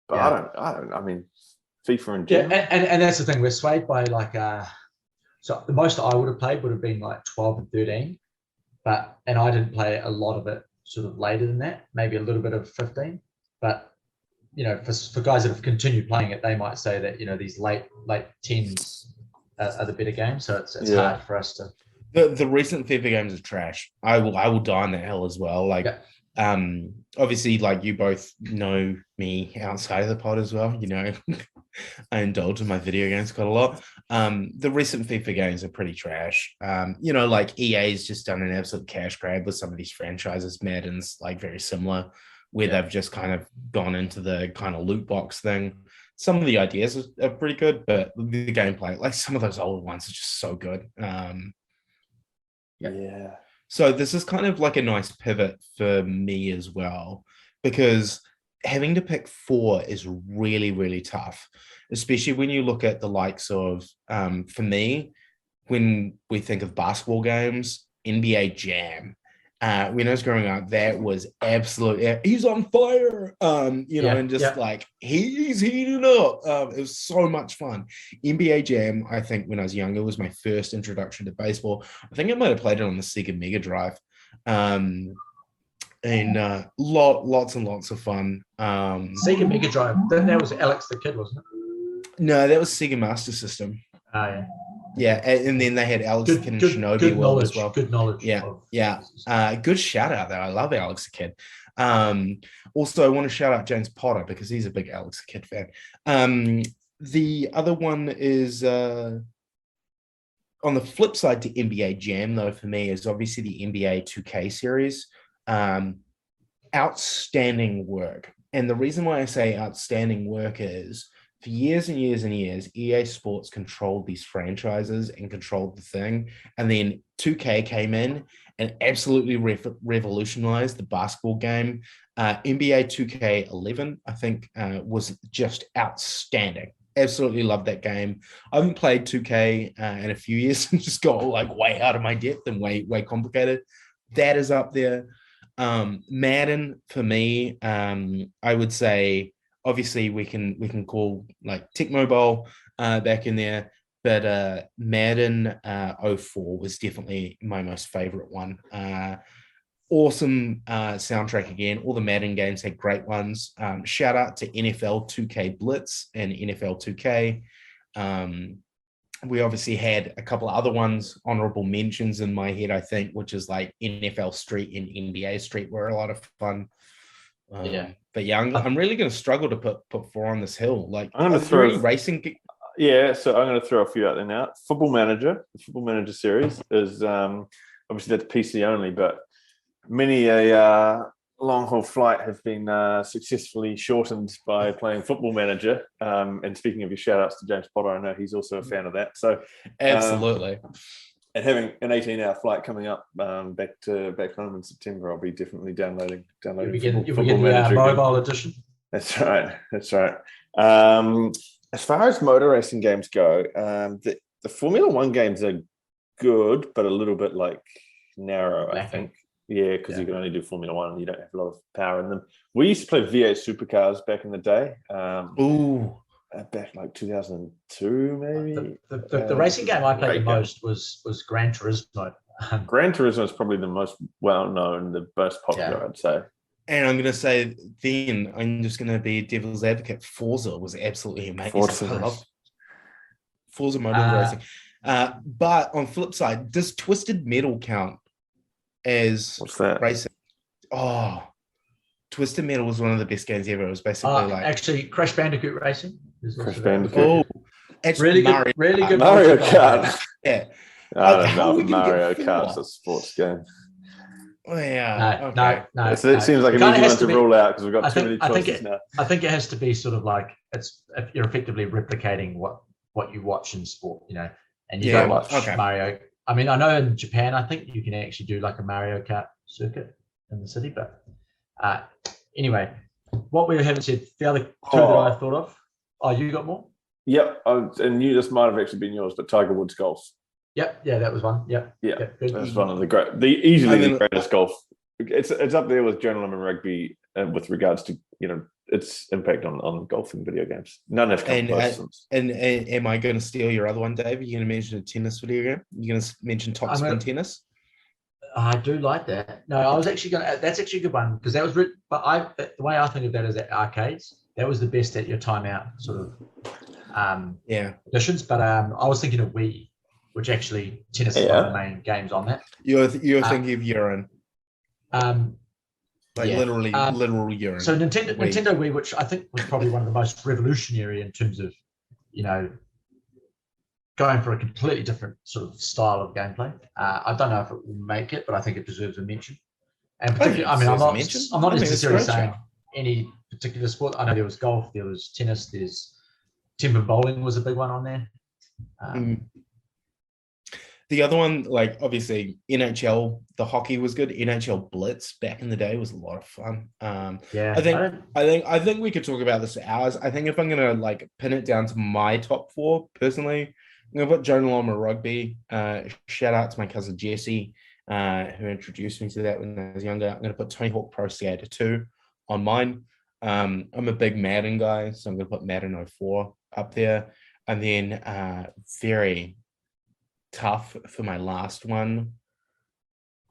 But yeah. I mean, FIFA in general. Yeah, and that's the thing. We're swayed by like, so the most I would have played would have been like 12 and 13, and I didn't play a lot of it sort of later than that, maybe a little bit of 15. But, for guys that have continued playing it, they might say that, these late 10s are the better games. So it's hard for us to. The recent FIFA games are trash. I will die on that hill as well. Like, obviously, like you both know me outside of the pod as well. I indulge in my video games quite a lot. The recent FIFA games are pretty trash. Like EA's just done an absolute cash grab with some of these franchises. Madden's like very similar, where they've just kind of gone into the kind of loot box thing. Some of the ideas are pretty good, but the gameplay, like some of those older ones, are just so good. Yeah. So this is kind of like a nice pivot for me as well, because having to pick 4 is really, really tough, especially when you look at the likes of, for me, when we think of basketball games, NBA Jam. When I was growing up, that was absolute. He's on fire, like he's heating up. It was so much fun. NBA Jam, I think, when I was younger, was my first introduction to baseball. I think I might have played it on the Sega Mega Drive, and lots and lots of fun. Sega Mega Drive. That was Alex the Kid, wasn't it? No, that was Sega Master System. Oh yeah. Yeah, and then they had Alex the Kid and Shinobi World as well. Good knowledge. Yeah. Good shout out there. I love Alex the Kid. Also, I want to shout out James Potter because he's a big Alex the Kid fan. The other one is on the flip side to NBA Jam, though, for me, is obviously the NBA 2K series. Outstanding work. And the reason why I say outstanding work is, for years and years and years, EA Sports controlled these franchises and controlled the thing. And then 2K came in and absolutely revolutionized the basketball game. NBA 2K11, I think, was just outstanding. Absolutely loved that game. I haven't played 2K in a few years and just got like way out of my depth and way complicated. That is up there. Madden, for me, I would say, obviously, we can call like Tech Mobile back in there, but Madden 04 was definitely my most favorite one. awesome soundtrack again. All the Madden games had great ones. Shout out to NFL 2K Blitz and NFL 2K. We obviously had a couple of other ones, honorable mentions in my head, I think, which is like NFL Street and NBA Street were a lot of fun. But yeah, I'm really going to struggle to put 4 on this hill. Like, I'm going to throw racing. Yeah, so I'm going to throw a few out there now. Football Manager, the Football Manager series is obviously that's PC only, but many a long haul flight have been successfully shortened by playing Football Manager. And speaking of your shout outs to James Potter, I know he's also a fan of that. So absolutely. And having an 18-hour flight coming up back home in September, I'll be definitely downloading. You'll be getting the mobile edition. That's right. As far as motor racing games go, the Formula One games are good, but a little bit like narrow, I think. Yeah, because you can only do Formula One and you don't have a lot of power in them. We used to play V8 supercars back in the day. Back like 2002, maybe. The racing game I played the most was Gran Turismo. Gran Turismo is probably the most well-known, the most popular, I'd say. And I'm going to say then, I'm just going to be devil's advocate. Forza was absolutely amazing. Forza motor racing. But on flip side, does Twisted Metal count as racing? Oh, Twisted Metal was one of the best games ever. It was basically actually Crash Bandicoot Racing. Crash Bandicoot. Actually, really good Mario Kart. Yeah. I don't know if Mario Kart's a sports game. Oh, yeah. No. It seems like an easy one to rule out because we've got too many choices now. I think it has to be sort of like you're effectively replicating what you watch in sport, and you don't watch Mario. I mean, I know in Japan, I think you can actually do like a Mario Kart circuit in the city, but anyway, what we haven't said, the other two that I thought of. Oh, you got more? Yep, and this might have actually been yours, but Tiger Woods golf. Yep, yeah, that was one. Yep, that's one of the the greatest golf. It's up there with journalism and rugby with regards to its impact on golfing video games. None have come close. And am I going to steal your other one, Dave? Are you going to mention a tennis video game? You're going to mention top spin tennis? I do like that. No, I was actually going to. That's actually a good one because that was. But the way I think of that is at arcades. That was the best at your timeout sort of editions. But I was thinking of Wii, which actually tennis is one of the main games on that. You're thinking of urine. Literally urine. So Nintendo Wii, which I think was probably one of the most revolutionary in terms of, going for a completely different sort of style of gameplay. I don't know if it will make it, but I think it deserves a mention. And particularly, I'm not necessarily saying any particular sport. I know there was golf, there was tennis, there's timber bowling was a big one on there. The other one, like obviously NHL, the hockey was good. NHL Blitz back in the day was a lot of fun. I think we could talk about this for hours. I think if I'm gonna like pin it down to my top 4 personally, I'm gonna put Jonah Loma Rugby. Shout out to my cousin Jesse, who introduced me to that when I was younger. I'm gonna put Tony Hawk Pro Skater 2 on mine. I'm a big Madden guy, so I'm gonna put Madden 04 up there, and then very tough for my last one.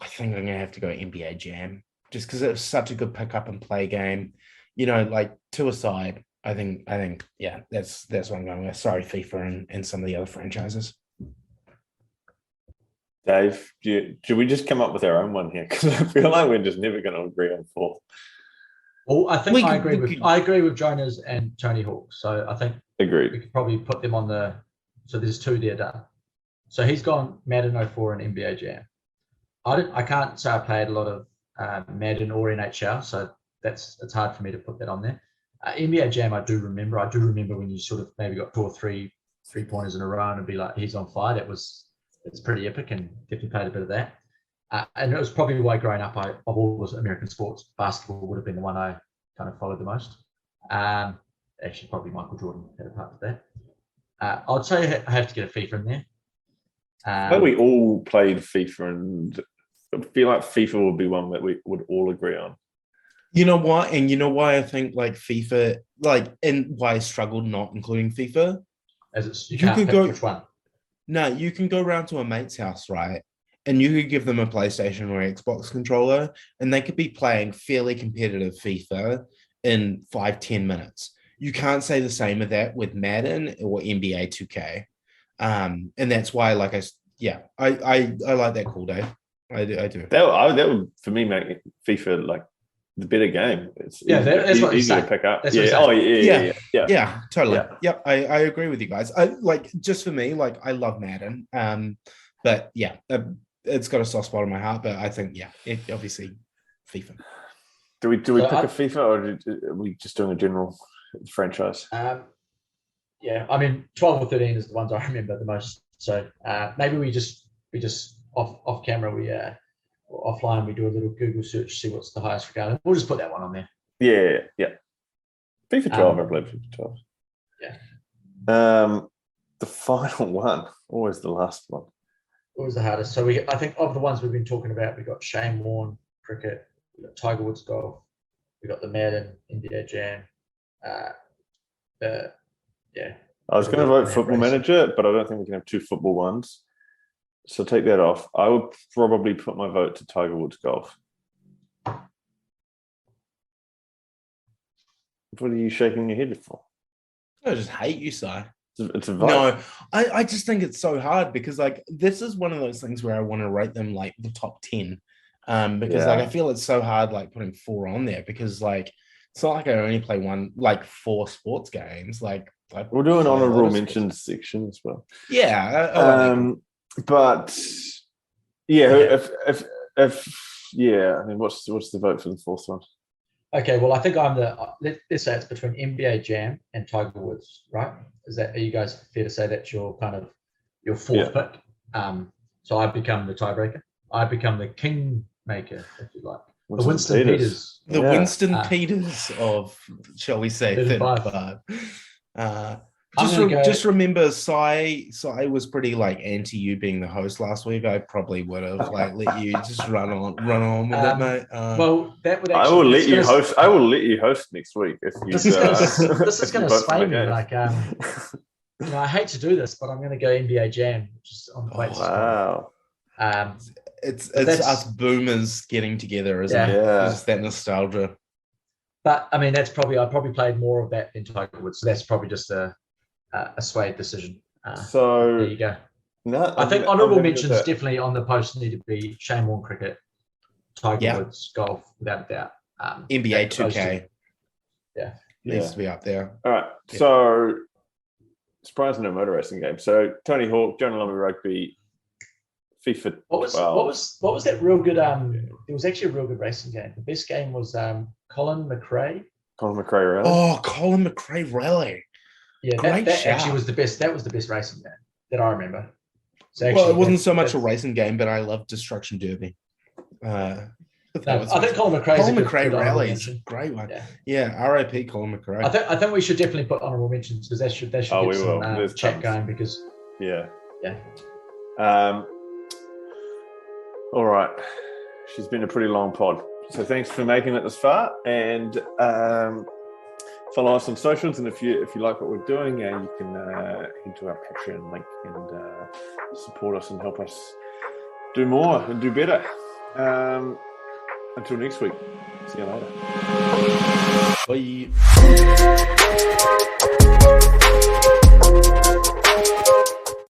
I think I'm gonna have to go NBA Jam just because it was such a good pick up and play game. Like two aside, I think that's what I'm going with. Sorry, FIFA and some of the other franchises. Dave, should we just come up with our own one here? Because I feel like we're just never going to agree on 4. Well, I think I agree with Jonas and Tony Hawk. So I think agreed. We could probably put them on the. So there's 2 there done. So he's gone Madden 04 and NBA Jam. I can't say I played a lot of Madden or NHL, so it's hard for me to put that on there. NBA Jam, I do remember. I do remember when you sort of maybe got 2 or 3 3-pointers in a row and be like, he's on fire. It's pretty epic, and definitely played a bit of that. And it was probably why growing up, of all those American sports, basketball would have been the one I kind of followed the most. Actually, probably Michael Jordan had a part of that. I'd say I have to get a FIFA in there. We all played FIFA, and I feel like FIFA would be one that we would all agree on. You know what? And you know why I think like FIFA, and why I struggled not including FIFA? You can't pick which one. No, you can go around to a mate's house, right? and you could give them a PlayStation or Xbox controller, and they could be playing fairly competitive FIFA in 5-10 minutes. You can't say the same of that with Madden or NBA 2K. And that's why, I like that call, Dave. I do. That would, for me, make FIFA like the better game. It's that's what easier to pick up. That's Yeah, totally. Yeah. Yep, I agree with you guys. Just for me, I love Madden. But yeah, it's got a soft spot in my heart. But I think, it obviously FIFA. Do we pick a FIFA, or are we just doing a general franchise? I mean, 12 or 13 is the ones I remember the most. So maybe we just off camera, or offline, we do a little Google search, see what's the highest regarded. We'll just put that one on there. Yeah. FIFA 12, I believe FIFA 12. Yeah. The final one, always the last one. Always the hardest. So I think of the ones we've been talking about, we got Shane Warne cricket, we got Tiger Woods golf, we got the Madden NBA Jam. I was going to vote Football Manager, but I don't think we can have two football ones. So take that off. I would probably put my vote to Tiger Woods golf. What are you shaking your head for? I just hate you, Si. It's a vote. No, I just think it's so hard because this is one of those things where I want to rate them like the top 10. Because I feel it's so hard putting 4 on there because it's not like I only play 4 sports games. We'll do an honorable mentions section as well. Yeah. But if I mean, what's the vote for the fourth one? Okay, well, I think I'm let's say it's between NBA Jam and Tiger Woods, right? Are you guys fair to say that's your kind of your fourth pick? So I become the tiebreaker. I become the kingmaker, if you like. The Winston Peters. The Winston Peters of, shall we say, 35. Just remember, Sai was pretty anti you being the host last week. I probably would have let you just run on with it, mate. Well, that would. I will let you host. I will let you host next week if you. This is going to sway me. I hate to do this, but I'm going to go NBA Jam, which is on quite. Wow. It's us boomers getting together, isn't it? Yeah. It's just that nostalgia. But I mean, I probably played more of that than Tiger Woods, so that's probably just a swayed decision. So there you go. No, I think honourable mentions definitely on the post need to be Shane Warne cricket, Tiger Woods golf, without a doubt. NBA 2K. Needs to be up there. All right. Yeah. So surprising no motor racing game. So Tony Hawk, John Lumley Rugby, FIFA 12. What was that real good? It was actually a real good racing game. The best game was Colin McRae Rally. Oh, Colin McRae Rally. Yeah, that actually was the best. That was the best racing game that I remember. So actually, it wasn't so much a racing game, but I loved Destruction Derby. I think Colin McRae Rally is a great one. Yeah, RIP Colin McRae. I think we should definitely put honourable mentions because that should get some chat going because yeah. All right, she's been a pretty long pod, so thanks for making it this far, and follow us on socials, and if you like what we're doing, you can head to our Patreon link and support us and help us do more and do better. Until next week, see you later. Bye.